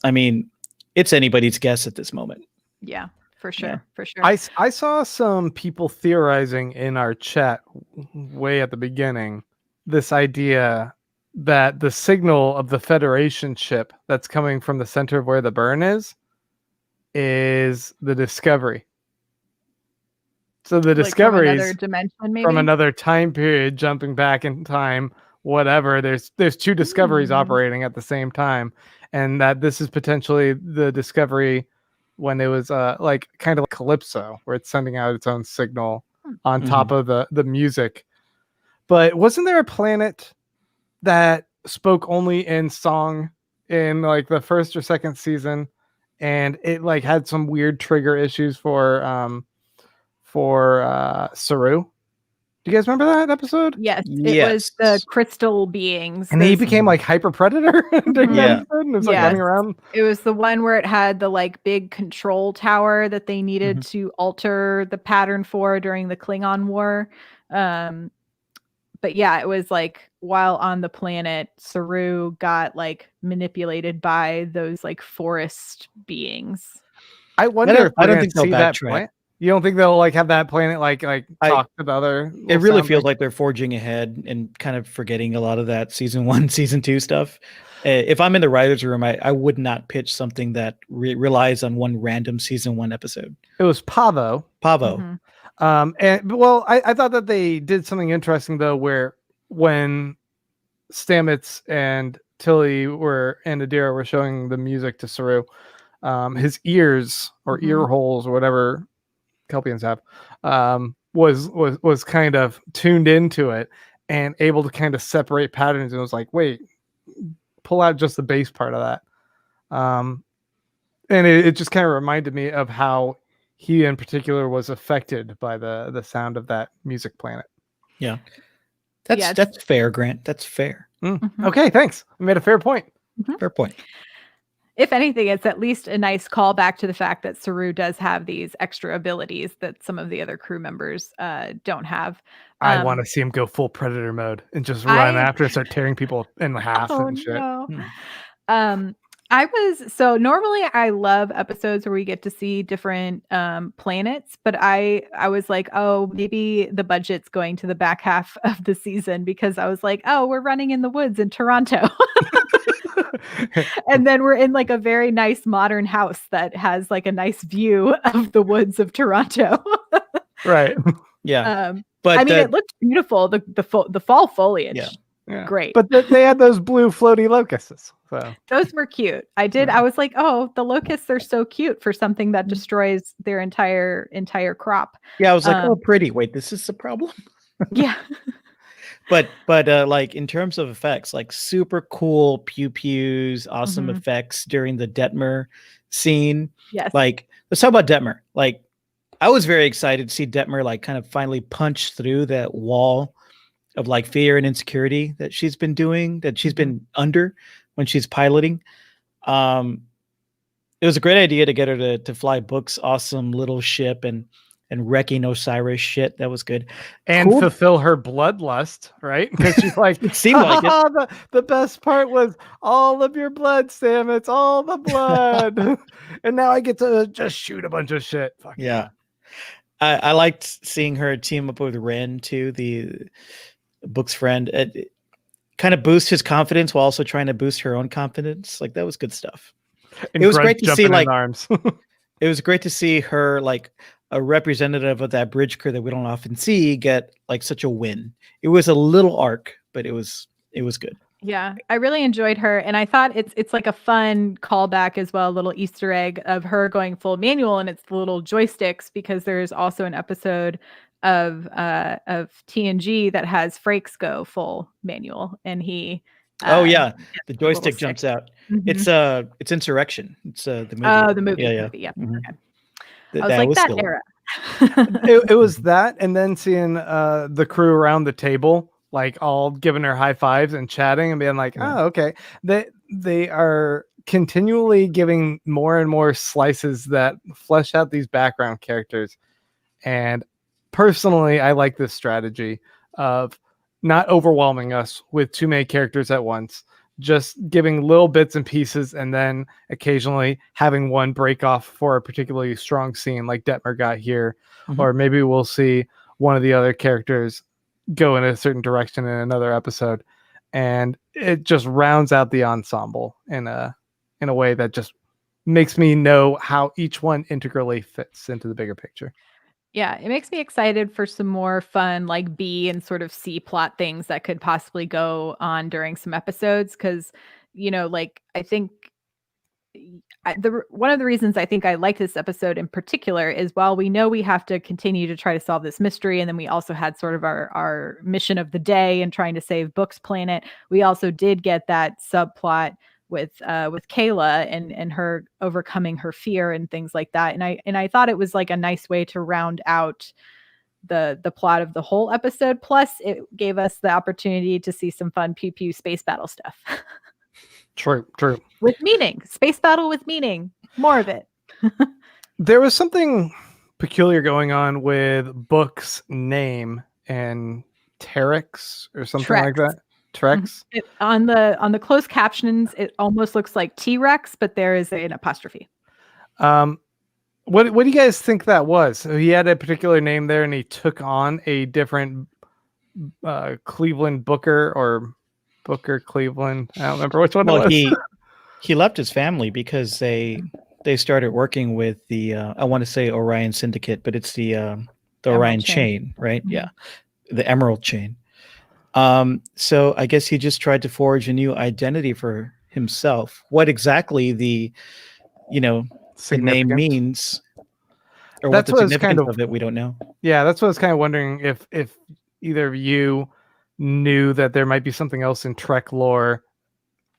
A: I mean, it's anybody's guess at this moment.
C: Yeah, for sure.
A: Yeah.
C: For sure.
B: I saw some people theorizing in our chat way at the beginning this idea that the signal of the Federation ship that's coming from the center of where the burn is the Discovery. So the Discovery
C: from another dimension, maybe
B: from another time period, jumping back in time, whatever. There's two Discoveries operating at the same time, and that this is potentially the Discovery when it was like kind of like Calypso, where it's sending out its own signal on top of the music. But wasn't there a planet that spoke only in song in like the first or second season, and it like had some weird trigger issues for Saru? Do you guys remember that episode?
C: Yes, it was the crystal beings.
B: And he became like hyper predator during that episode, and it was like running around.
C: It was the one where it had the like big control tower that they needed to alter the pattern for during the Klingon War. but yeah, it was like while on the planet, Saru got like manipulated by those like forest beings.
B: I wonder if
A: I
B: we're
A: don't
B: gonna
A: think they'll
B: see that
A: backtrack.
B: planet. You don't think they'll like have that planet like talk to the other?
A: It
B: little
A: really
B: sound
A: feels
B: things?
A: like they're forging ahead and kind of forgetting a lot of that season 1, season 2 stuff. If I'm in the writer's room, I would not pitch something that relies on one random season 1 episode.
B: It was Pavo.
A: Pavo.
C: Mhm.
B: And well, I thought that they did something interesting though, where when Stamets and Tilly and Adira were showing the music to Saru, his ears or
C: Mhm.
B: ear holes or whatever Kelpians have, was kind of tuned into it and able to kind of separate patterns. And it was like, wait, pull out just the bass part of that. And it just kind of reminded me of how he in particular was affected by the sound of that music planet.
A: Yeah.
C: Yeah,
A: That's fair, Grant. That's fair.
C: Mhm.
B: Okay, thanks. I made a fair point.
A: Fair point.
C: If anything, it's at least a nice callback to the fact that Saru does have these extra abilities that some of the other crew members don't have.
B: I want to see him go full predator mode and just run after and start tearing people in half and shit.
C: No.
A: Hmm.
C: So normally I love episodes where we get to see different planets, but I was like, oh, maybe the budget's going to the back half of the season, because I was like, oh, we're running in the woods in Toronto. And then we're in like a very nice modern house that has like a nice view of the woods of Toronto.
B: Right.
A: Yeah.
C: But I mean, it looked beautiful. The fall foliage.
B: Yeah.
C: Great.
B: But they had those blue floaty locusts. So
C: those were cute. I was like, oh, the locusts are so cute for something that destroys their entire crop.
A: Yeah, I was like, oh, pretty. Wait, this is the problem?
C: Yeah.
A: But like in terms of effects, like super cool pew-pews, awesome effects during the Detmer scene.
C: Yes.
A: Like, let's talk about Detmer. Like, I was very excited to see Detmer like kind of finally punch through that wall of like fear and insecurity that she's been doing, that she's been under when she's piloting. It was a great idea to get her to fly Book's awesome little ship and wrecking Osiris shit. That was good.
B: And fulfill her bloodlust, right? Because she's like,
A: it seemed like it.
B: The best part was all of your blood, Sam. It's all the blood. And now I get to just shoot a bunch of shit. Fuck
A: yeah. I liked seeing her team up with Ren too, the Book's friend. It kind of boost his confidence while also trying to boost her own confidence. Like, that was good stuff.
B: And
A: it was great to see like
B: arms.
A: It was great to see her like a representative of that bridge crew that we don't often see get like such a win. It was a little arc, but it was good.
C: Yeah, I really enjoyed her, and I thought it's like a fun callback as well, a little Easter egg of her going full manual, and it's the little joysticks, because there's also an episode of TNG that has Frakes go full manual, and he
A: the joystick jumps out. It's Insurrection. It's the movie.
C: Oh, the movie.
A: Yeah.
C: Okay. I was like, that era.
B: It was that, and then seeing the crew around the table, like all giving her high fives and chatting and being like, oh, okay. They are continually giving more and more slices that flesh out these background characters. And personally, I like this strategy of not overwhelming us with too many characters at once, just giving little bits and pieces, and then occasionally having one break off for a particularly strong scene like Detmer got here. Or maybe we'll see one of the other characters go in a certain direction in another episode, and it just rounds out the ensemble in a way that just makes me know how each one integrally fits into the bigger picture.
C: Yeah, it makes me excited for some more fun like B and sort of C plot things that could possibly go on during some episodes, because like I think one of the reasons I think I like this episode in particular is, while we know we have to continue to try to solve this mystery, and then we also had sort of our mission of the day and trying to save Book's planet, we also did get that subplot with Kayla and her overcoming her fear and things like that. And I thought it was like a nice way to round out the plot of the whole episode. Plus, it gave us the opportunity to see some fun pew pew space battle stuff.
B: True.
C: With meaning. Space battle with meaning. More of it.
B: There was something peculiar going on with Book's name and Terex or something like
C: Trex.
B: that. Trex.
C: On the closed captions, it almost looks like T-Rex, but there is an apostrophe.
B: What do you guys think that was? So he had a particular name there, and he took on a different Cleveland Booker or Booker Cleveland. I don't remember which one it was.
A: He left his family because they started working with the I want to say Orion Syndicate, but it's the Orion chain, right?
C: Mm-hmm.
A: Yeah, the Emerald chain. So I guess he just tried to forge a new identity for himself. What exactly the name means, or what the significance of it, we don't know.
B: Yeah, that's what I was kind of wondering if either of you knew that there might be something else in Trek lore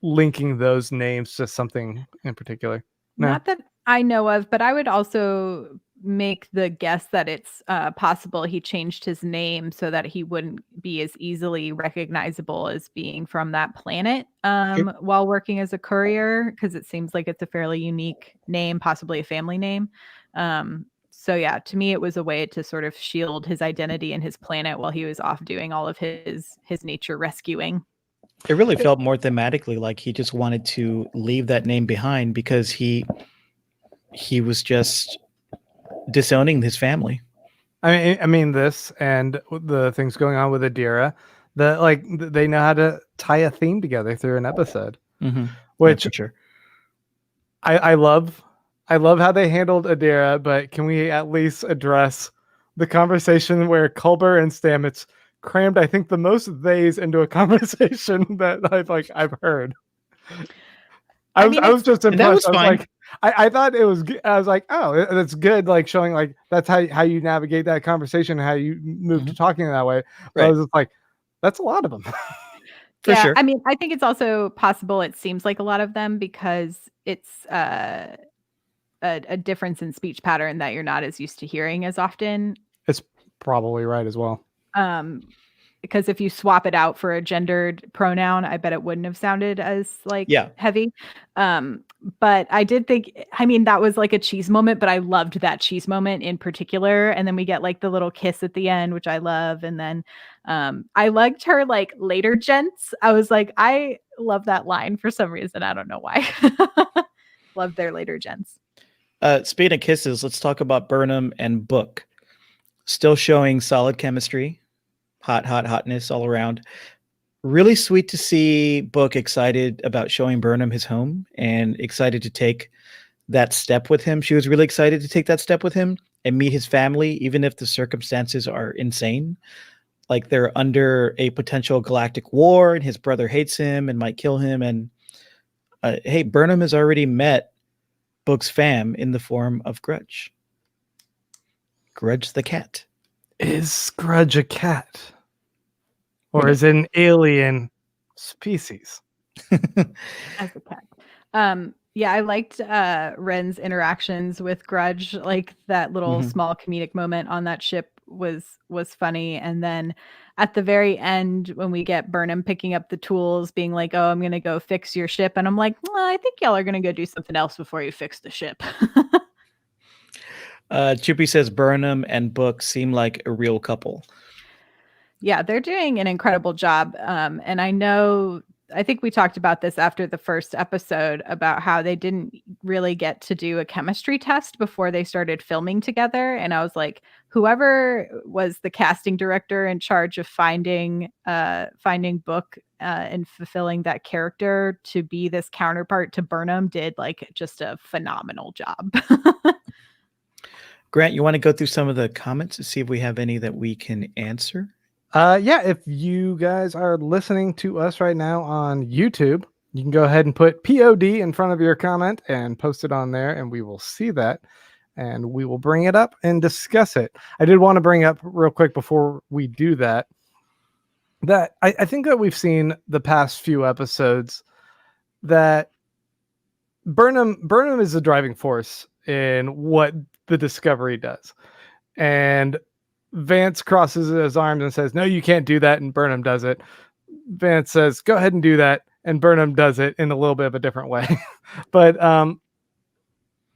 B: linking those names to something in particular. No?
C: Not that I know of, but I would also make the guess that it's possible he changed his name so that he wouldn't be as easily recognizable as being from that planet while working as a courier, because it seems like it's a fairly unique name, possibly a family name. So yeah, to me, it was a way to sort of shield his identity and his planet while he was off doing all of his nature rescuing.
A: It really felt more thematically like he just wanted to leave that name behind because he was just disowning his family.
B: I mean this and the things going on with Adira, that like they know how to tie a theme together through an episode, which
A: for sure.
B: I love how they handled Adira, but can we at least address the conversation where Culber and Stamets crammed, I think, the most theys into a conversation that I've heard. I was just impressed.
A: That was fine.
B: I thought it was good. I was like, oh, that's good. Like showing like that's how you navigate that conversation, how you move to talking that way. Right. I was just like, that's a lot of them.
A: For sure.
C: I mean, I think it's also possible it seems like a lot of them because it's a difference in speech pattern that you're not as used to hearing as often.
B: It's probably right as well.
C: Because if you swap it out for a gendered pronoun, I bet it wouldn't have sounded as heavy. But I did think, I mean, that was like a cheese moment, but I loved that cheese moment in particular. And then we get like the little kiss at the end, which I love. And then I liked her like later gents. I was like, I love that line for some reason. I don't know why. Love their later gents.
A: Speaking of kisses, let's talk about Burnham and Book. Still showing solid chemistry. Hotness all around. Really sweet to see Book excited about showing Burnham his home and excited to take that step with him. She was really excited to take that step with him and meet his family, even if the circumstances are insane. Like they're under a potential galactic war and his brother hates him and might kill him. And hey, Burnham has already met Book's fam in the form of Grudge. Grudge the cat.
B: Is Grudge a cat? Or is it an alien species?
C: As a cat. Yeah, I liked Ren's interactions with Grudge. Like that little small comedic moment on that ship was funny. And then at the very end, when we get Burnham picking up the tools, being like, "Oh, I'm gonna go fix your ship," and I'm like, well, I think y'all are gonna go do something else before you fix the ship.
A: Chippy says Burnham and Book seem like a real couple.
C: Yeah, they're doing an incredible job. And I think we talked about this after the first episode about how they didn't really get to do a chemistry test before they started filming together. And I was like, whoever was the casting director in charge of finding Book and fulfilling that character to be this counterpart to Burnham did like just a phenomenal job.
A: Grant, you want to go through some of the comments to see if we have any that we can answer?
B: Yeah, if you guys are listening to us right now on YouTube, you can go ahead and put POD in front of your comment and post it on there, and we will see that, and we will bring it up and discuss it. I did want to bring up real quick before we do that I think that we've seen the past few episodes that Burnham is the driving force in what the Discovery does. And Vance crosses his arms and says, "No, you can't do that." And Burnham does it. Vance says, "Go ahead and do that." And Burnham does it in a little bit of a different way. But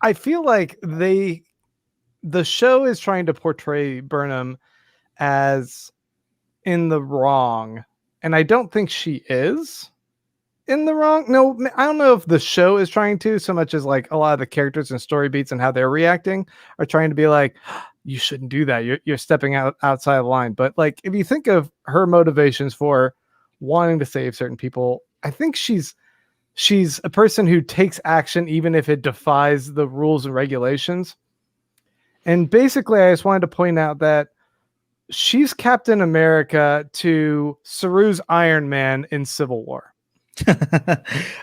B: I feel like the show is trying to portray Burnham as in the wrong, and I don't think she is in the wrong. No, I don't know if the show is trying to so much as like a lot of the characters and story beats and how they're reacting are trying to be like, you shouldn't do that. You're stepping outside of the line. But like, if you think of her motivations for wanting to save certain people, I think she's a person who takes action even if it defies the rules and regulations. And basically, I just wanted to point out that she's Captain America to Saru's Iron Man in Civil War.
A: I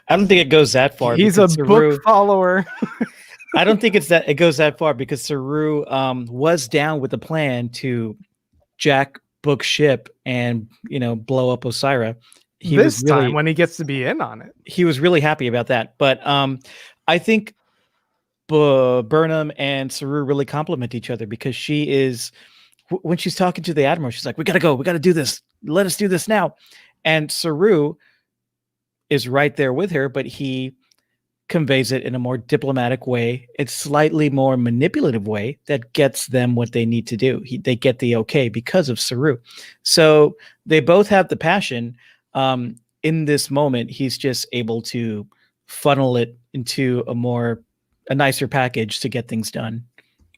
A: don't think it goes that far.
B: He's a book follower.
A: I don't think it goes that far because Saru was down with the plan to jack Book's ship and blow up Osira.
B: This time when he gets to be in on it,
A: he was really happy about that. But I think Burnham and Saru really complement each other because she is, when she's talking to the Admiral, she's like, "We gotta go, we gotta do this. Let us do this now." And Saru is right there with her, but he conveys it in a more diplomatic way. It's slightly more manipulative way that gets them what they need to do. They get the okay because of Saru. So they both have the passion. In this moment, he's just able to funnel it into a nicer package to get things done.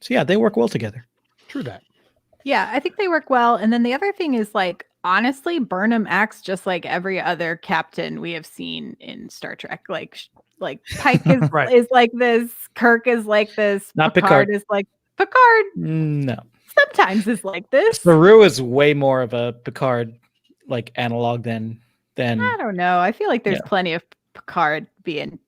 A: So yeah, they work well together.
B: True that.
C: Yeah, I think they work well. And then the other thing is, like, honestly, Burnham acts just like every other captain we have seen in Star Trek. Like Pike is,
B: right.
C: is like this. Kirk is like this.
A: Not Picard
C: is like Picard.
A: No.
C: Sometimes is like this.
A: Saru is way more of a Picard like analog than
C: I don't know. I feel like there's plenty of Picard being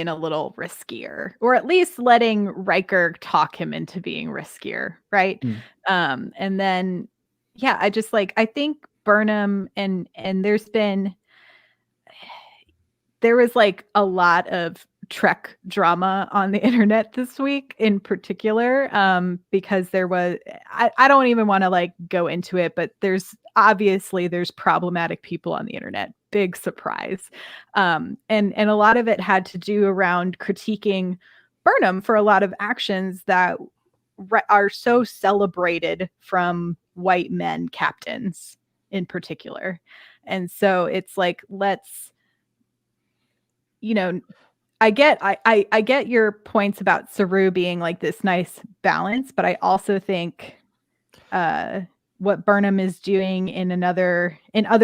C: a little riskier, or at least letting Riker talk him into being riskier, right? And then I think Burnham and there was like a lot of Trek drama on the internet this week in particular, because there was, I don't even want to like go into it, but there's problematic people on the internet. Big surprise. And a lot of it had to do around critiquing Burnham for a lot of actions that are so celebrated from white men captains in particular. And so it's like, I get your points about Saru being like this nice balance, but I also think what Burnham is doing in other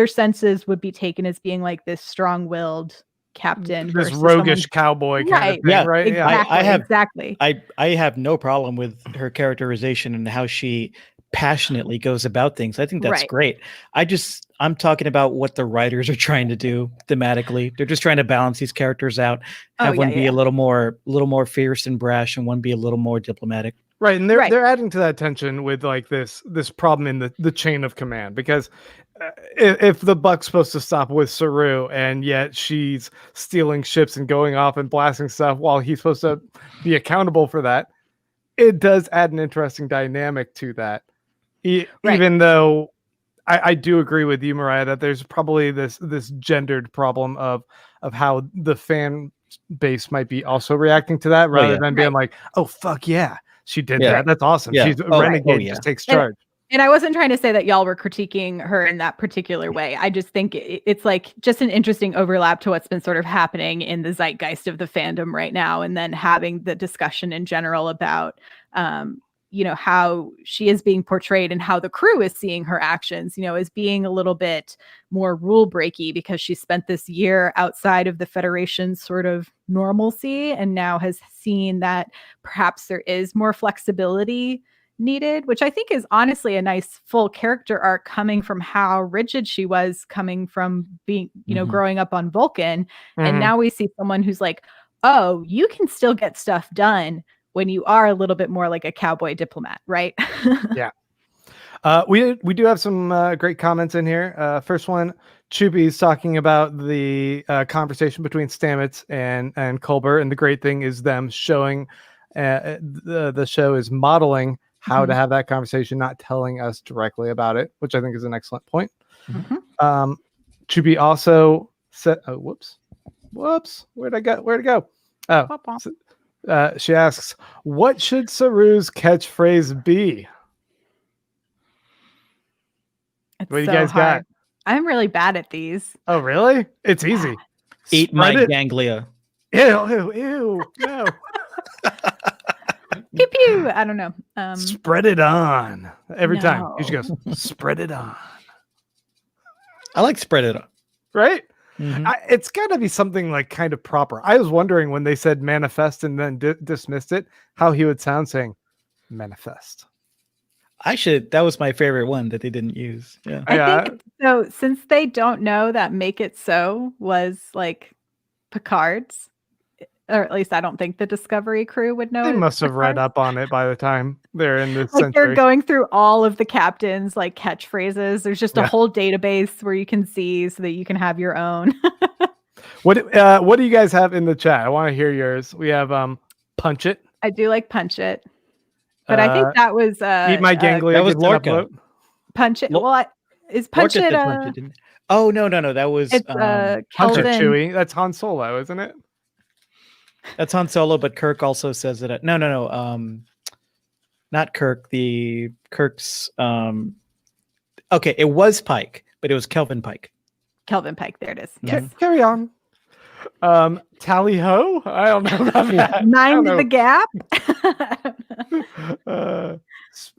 C: senses would be taken as being like this strong-willed captain,
B: this roguish cowboy kind of thing, right?
C: Exactly.
A: I have no problem with her characterization and how she passionately goes about things. I think that's great. I'm talking about what the writers are trying to do thematically. They're just trying to balance these characters out, have one be a little more fierce and brash, and one be a little more diplomatic.
B: Right, and they're adding to that tension with like this problem in the chain of command, because if the Buck's supposed to stop with Saru and yet she's stealing ships and going off and blasting stuff while he's supposed to be accountable for that, it does add an interesting dynamic to that. Even though I do agree with you, Mariah, that there's probably this gendered problem of how the fan base might be also reacting to that, rather than being like, "Oh fuck yeah, she did that. That's awesome. She's a renegade, just takes charge."
C: And I wasn't trying to say that y'all were critiquing her in that particular way. I just think it's like just an interesting overlap to what's been sort of happening in the zeitgeist of the fandom right now, and then having the discussion in general about how she is being portrayed and how the crew is seeing her actions, as being a little bit more rule breaky because she spent this year outside of the Federation's sort of normalcy and now has seen that perhaps there is more flexibility needed, which I think is honestly a nice full character arc coming from how rigid she was coming from being, growing up on Vulcan. And now we see someone who's like, oh, you can still get stuff done when you are a little bit more like a cowboy diplomat, right?
B: Yeah. We do have some great comments in here. First one, Chubby's talking about the conversation between Stamets and Culber, and the great thing is them showing the show is modeling how to have that conversation, not telling us directly about it, which I think is an excellent point. Chubby also said, "Oh, whoops, where'd it go? Oh, she asks, what should Saru's catchphrase be?"
C: It's
B: What do you
C: so
B: guys
C: hard.
B: got?
C: I'm really bad at these.
B: Oh, really? It's easy.
A: Eat my
B: Spread it.
A: ganglia.
B: Ew, no.
C: Pew pew. I don't know.
B: Spread it on. Every time. He
C: no.
B: just goes, spread it on.
A: I like spread it up.
B: Right?
A: Mhm.
B: It's got to be something like kind of proper. I was wondering when they said manifest and then dismissed it, how he would sound saying manifest.
C: Mm-hmm.
A: That was my favorite one that they didn't use. Yeah.
C: I think so. Since they don't know that "Make It So" was like Picard's, or at least I don't think the Discovery crew would know.
B: They
C: it's
B: must have read
C: Picard.
B: up on it by the time they're in this
C: Like they're
B: century.
C: going through all of the captains' like catchphrases. There's just a whole database where you can see so that you can have your own.
B: What do you guys have in the chat? I want to hear yours. We have Punch It.
C: I do like Punch It, but I think that was
B: Eat My Ganglia.
A: that was
B: gets an
A: Lorca.
B: upvote.
C: Punch It.
A: Lo-
C: Well, is Punch
A: Lorca
C: It?
A: said punch it, didn't it? Oh no, that was
C: It's
B: Punch It,
C: Kelvin.
B: Chewie. That's Han Solo, isn't it?
A: that's Han Solo, but Kirk also says it. No. Not Kirk. Kirk's. Okay, it was Pike, but it was Kelvin Pike.
C: Kelvin Pike. There it is. Yes.
B: Carry on. Tally ho. I don't know about that.
C: Mind the gap.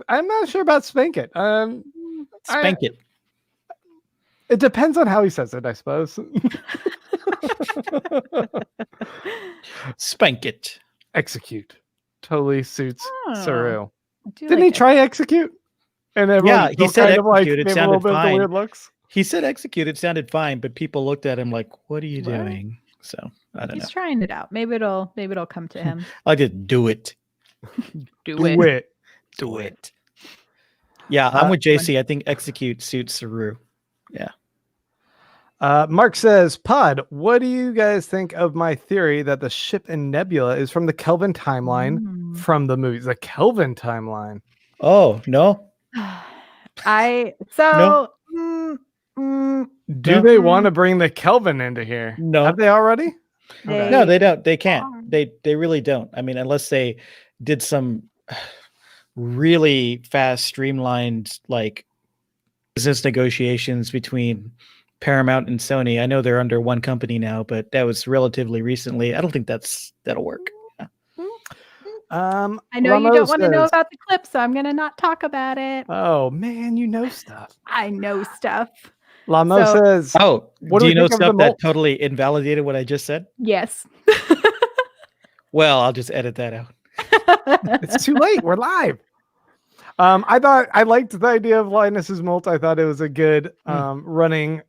B: I'm not sure about spank it.
A: Spank it.
B: It depends on how he says it, I suppose.
A: Spank it.
B: Execute. Totally suits
C: Oh,
B: Saru.
C: I do
B: Didn't
C: like
B: he
C: it.
B: try execute? And everyone
A: Yeah, he
B: still
A: said
B: kind of like
A: execute. It
B: gave a
A: sounded
B: little bit of the
A: fine.
B: weird looks.
A: He said execute. It sounded fine, but people looked at him like, "What are you
C: What?
A: doing?" So I don't know.
C: He's trying it out. Maybe it'll come to him.
A: I just do it.
B: Do it.
A: Do it. Yeah, I'm with JC. I think execute suits Saru. Yeah.
B: Mark says, Pod, what do you guys think of my theory that the ship in Nebula is from the Kelvin timeline from the movies? The Kelvin timeline.
A: Oh no.
B: Do they want to bring the Kelvin into here?
A: No.
B: Have they already?
A: No, they don't. They can't. They really don't. I mean, unless they did some really fast, streamlined like business negotiations between Paramount and Sony. I know they're under one company now, but that was relatively recently. I don't think that'll work.
C: I know you don't want to know about the clip, so I'm gonna not talk about it.
B: Oh man, you know stuff.
C: I know stuff.
B: Lamo says,
A: "Oh,
B: what
A: do you know
B: think of
A: stuff
B: the
A: that totally invalidated what I just said?"
C: Yes.
A: Well, I'll just edit that out.
B: It's too late. We're live. I liked the idea of Linus's molt. I thought it was a good running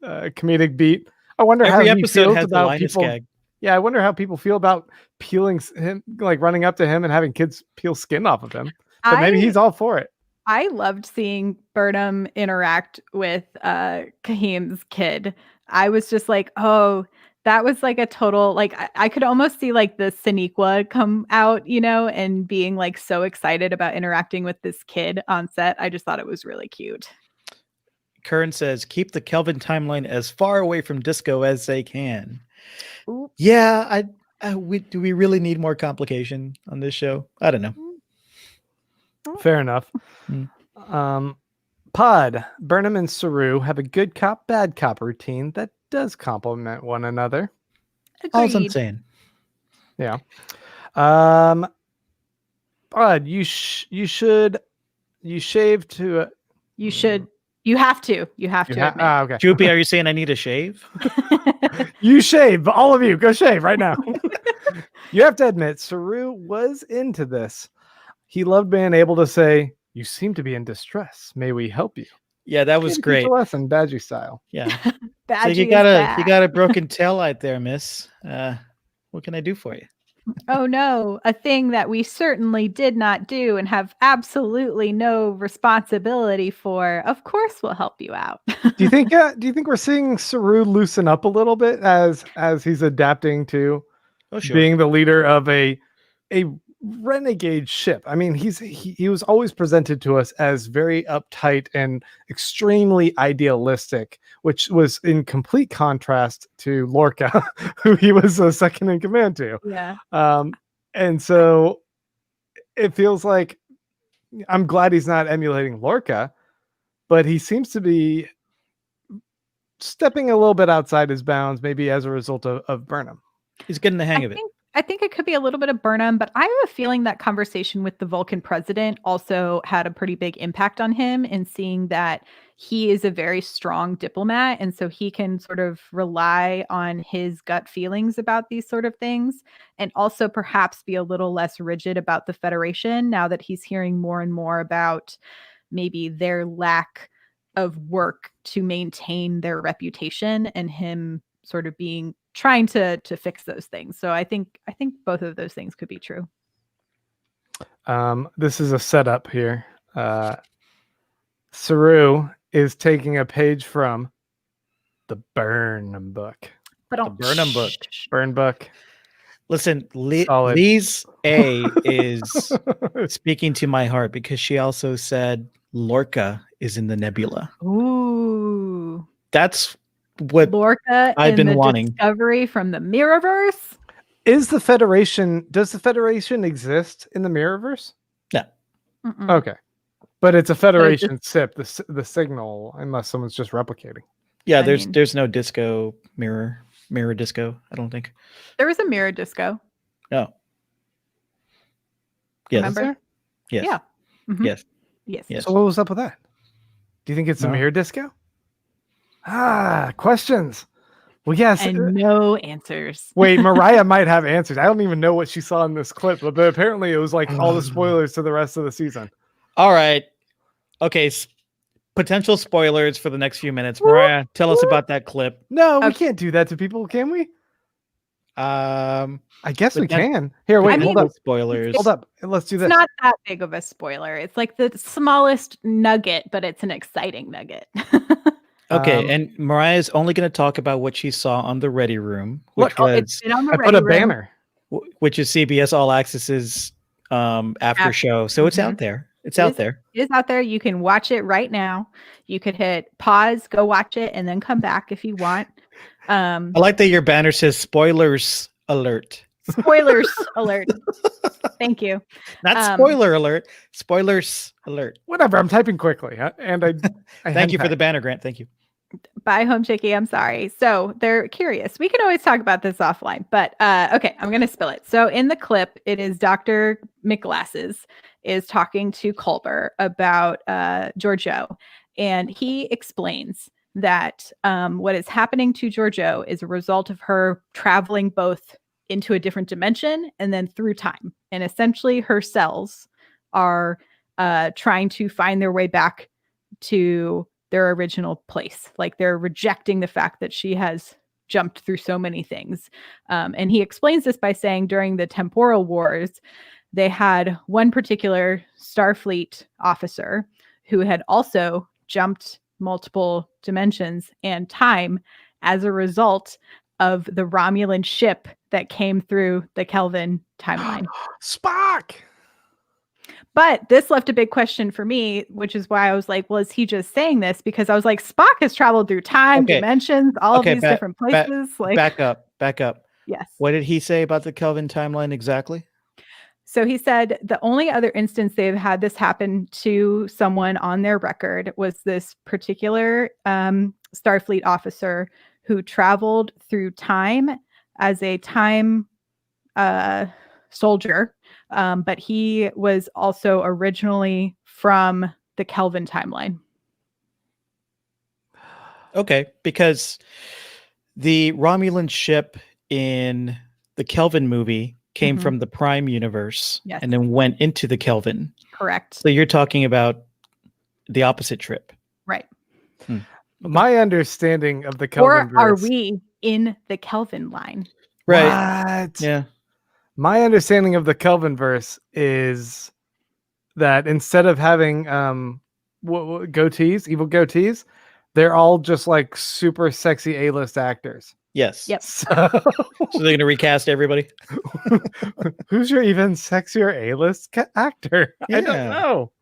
B: comedic beat. I wonder
A: Every
B: how he
A: episode
B: feels
A: has the
B: about
A: Linus
B: people.
A: gag.
B: Yeah, I wonder how people feel about peeling him, like running up to him and having kids peel skin off of him. But maybe he's all for it.
C: I loved seeing Burnham interact with Kahim's kid. I was just like, oh, that was like a total, like I could almost see like the Sonequa come out, and being like so excited about interacting with this kid on set. I just thought it was really cute.
A: Kern says, keep the Kelvin timeline as far away from disco as they can.
C: Ooh.
A: Yeah, do we really need more complication on this show? I don't know.
B: Fair enough. Pod, Burnham and Saru have a good cop, bad cop routine that does complement one another.
A: All I'm saying.
B: Yeah. Pod, you shave to.
C: You have to.
B: Okay.
A: Droopy, are you saying I need a shave?
B: You shave, all of you, go shave right now. You have to admit, Saru was into this. He loved being able to say, "You seem to be in distress. May we help you?"
A: Yeah, that was great.
B: A lesson, Badgie style.
A: Yeah.
C: Badgie
A: so you got a broken tail light there, miss. What can I do for you?
C: Oh no, a thing that we certainly did not do and have absolutely no responsibility for. Of course we'll help you out.
B: Do you think we're seeing Saru loosen up a little bit as he's adapting to being the leader of a renegade ship? I mean, he was always presented to us as very uptight and extremely idealistic, which was in complete contrast to Lorca, who he was a second in command to.
C: Yeah.
B: And so it feels like I'm glad he's not emulating Lorca, but he seems to be stepping a little bit outside his bounds, maybe as a result of Burnham.
A: He's getting the hang of it.
C: I think it could be a little bit of Burnham, but I have a feeling that conversation with the Vulcan president also had a pretty big impact on him in seeing that he is a very strong diplomat. And so he can sort of rely on his gut feelings about these sort of things, and also perhaps be a little less rigid about the Federation now that he's hearing more and more about maybe their lack of work to maintain their reputation, and him sort of trying to fix those things. So I think both of those things could be true.
B: This is a setup here. Saru is taking a page from the Burnham book.
A: The Burnham book.
B: Burn book.
A: Listen,
B: Solid.
A: Lee's A is speaking to my heart because she also said Lorca is in the nebula.
C: Ooh.
A: That's what
C: Lorca
A: I've been
C: the
A: wanting.
C: Discovery from the Mirrorverse.
B: Does the Federation exist in the Mirrorverse?
A: No.
C: Mm-mm.
B: Okay. But it's a Federation SIP, the signal, unless someone's just replicating.
A: Yeah, there's no disco mirror disco, I don't think.
C: There was a mirror disco.
A: No. Yes.
C: Remember?
A: Yes.
C: Yeah. Mhm.
A: Yes.
C: Yes.
B: So what was up with that? Do you think it's a
A: No.
B: mirror disco? Questions. Well, yes.
C: And no answers.
B: Wait, Mariah might have answers. I don't even know what she saw in this clip, but apparently it was like all the spoilers to the rest of the season.
A: All right. Okay. Potential spoilers for the next few minutes. Mariah, tell us about that clip.
B: No, we can't do that to people, can we? I guess we can. Here, wait, hold up.
A: Spoilers.
B: Hold up. Let's do this.
C: It's not that big of a spoiler. It's like the smallest nugget, but it's an exciting nugget.
A: Okay, and Mariah's only going to talk about what she saw on the Ready Room, which
C: it's been on the
B: I put a banner,
A: which is CBS All Access's after show. So it's out there. It's out there.
C: It is out there. You can watch it right now. You could hit pause, go watch it, and then come back if you want.
A: I like that your banner says spoilers alert.
C: Spoilers alert. Thank you.
A: Not spoiler alert. Spoilers alert.
B: Whatever. I'm typing quickly, and I
A: thank you for the banner, Grant. Thank you.
C: Bye, Home Chicky. I'm sorry. So they're curious. We can always talk about this offline, but okay, I'm going to spill it. So in the clip, it is Dr. McGlasses is talking to Culber about Georgiou, and he explains that what is happening to Georgiou is a result of her traveling both into a different dimension and then through time. And essentially her cells are trying to find their way back to their original place. Like they're rejecting the fact that she has jumped through so many things. And he explains this by saying during the temporal wars, they had one particular Starfleet officer who had also jumped multiple dimensions and time as a result of the Romulan ship that came through the Kelvin timeline.
B: Spock!
C: But this left a big question for me, which is why I was like, well, is he just saying this? Because I was like, Spock has traveled through time, dimensions, all of these different places.
A: Back up.
C: Yes.
A: What did he say about the Kelvin timeline exactly?
C: So he said the only other instance they've had this happen to someone on their record was this particular Starfleet officer who traveled through time as a time soldier. But he was also originally from the Kelvin timeline.
A: Okay, because the Romulan ship in the Kelvin movie came from the Prime universe and then went into the Kelvin.
C: Correct.
A: So you're talking about the opposite trip.
C: Right.
B: My understanding of the Kelvin
C: Or are we in the Kelvin line?
A: Right.
B: What?
A: Yeah.
B: My understanding of the Kelvin verse is that instead of having goatees, evil goatees, they're all just like super sexy A-list actors.
A: Yes.
C: Yep.
B: So
A: they're going to recast everybody?
B: Who's your even sexier A-list actor?
A: Yeah.
B: I don't know.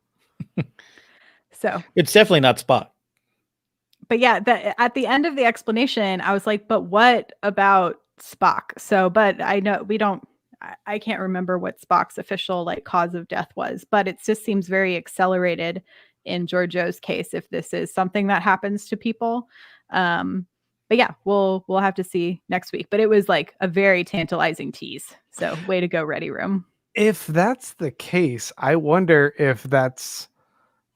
C: So
A: it's definitely not Spock.
C: But yeah, at the end of the explanation, I was like, but what about Spock? So, but I know I can't remember what Spock's official like cause of death was, but it just seems very accelerated in Giorgio's case if this is something that happens to people. But yeah, we'll have to see next week. But it was like a very tantalizing tease. So way to go, Ready Room.
B: If that's the case, I wonder if that's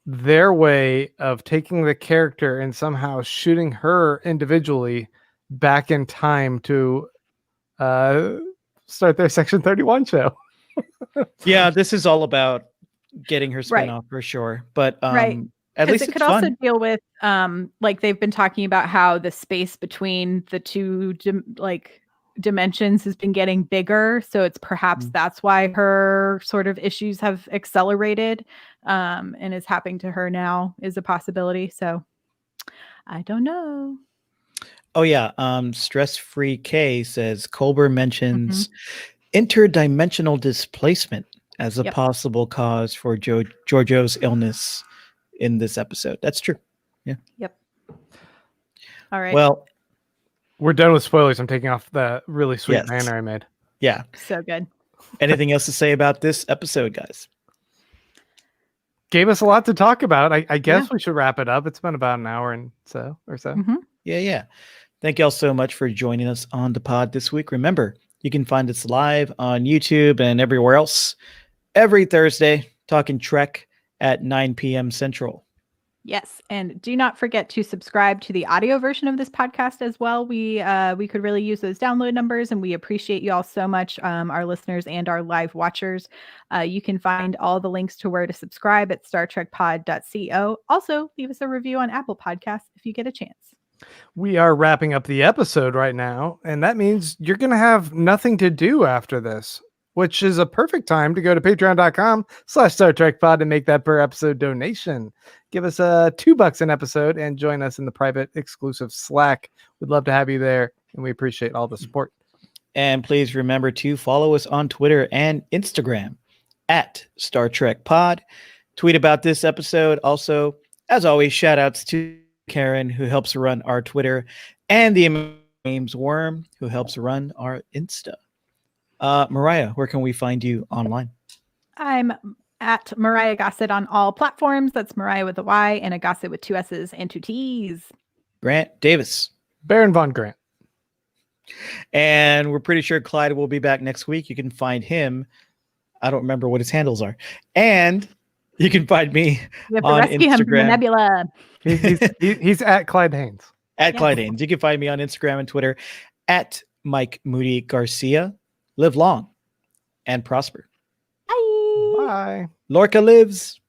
B: their way of taking the character and somehow shooting her individually back in time to start their Section 31 show.
A: Yeah, this is all about getting her
C: Right.
A: spinoff for sure. But
C: Right.
A: at least
C: It
A: it's
C: could also
A: fun.
C: deal with like they've been talking about how the space between the two dimensions has been getting bigger, so it's perhaps that's why her sort of issues have accelerated and is happening to her now is a possibility. So I don't know.
A: Oh yeah, Stress-Free K says Colbert mentions interdimensional displacement as a
C: Yep.
A: possible cause for Giorgio's illness in this episode. That's true.
C: Yep. All right.
A: Well,
B: We're done with spoilers. I'm taking off the really sweet
A: Yes.
B: banner I made.
A: yeah.
C: So good.
A: Anything else to say about this episode, guys?
B: Gave us a lot to talk about. I guess
C: Yeah.
B: we should wrap it up. It's been about an hour and so or so.
C: Mhm.
A: Yeah. Thank y'all so much for joining us on the pod this week. Remember, you can find us live on YouTube and everywhere else every Thursday, talking Trek at 9 p.m. Central.
C: Yes, and do not forget to subscribe to the audio version of this podcast as well. We could really use those download numbers, and we appreciate you all so much, our listeners and our live watchers. You can find all the links to where to subscribe at StarTrekPod.co. Also, leave us a review on Apple Podcasts if you get a chance.
B: We are wrapping up the episode right now, and that means you're going to have nothing to do after this, which is a perfect time to go to patreon.com/StarTrekPod and make that per episode donation. Give us $2 an episode and join us in the private exclusive Slack. We'd love to have you there, and we appreciate all the support.
A: And please remember to follow us on Twitter and Instagram at Star Trek Pod. Tweet about this episode. Also, as always, shout outs to Karen, who helps run our Twitter, and the James Worm, who helps run our Insta. Mariah, where can we find you online?
C: I'm at Mariah Gossett on all platforms. That's Mariah with a Y and a Gossett with 2 S's and 2 T's.
A: Grant Davis.
B: Baron Von Grant.
A: And we're pretty sure Clyde will be back next week. You can find him. I don't remember what his handles are. And you can find me
C: We have to
A: on
C: rescue him from the
A: Instagram.
C: nebula.
B: He's at Clyde Haynes.
A: At
C: Yes.
A: Clyde Haynes. You can find me on Instagram and Twitter at Mike Moody Garcia. Live long and prosper.
C: Bye.
B: Bye.
A: Lorca lives.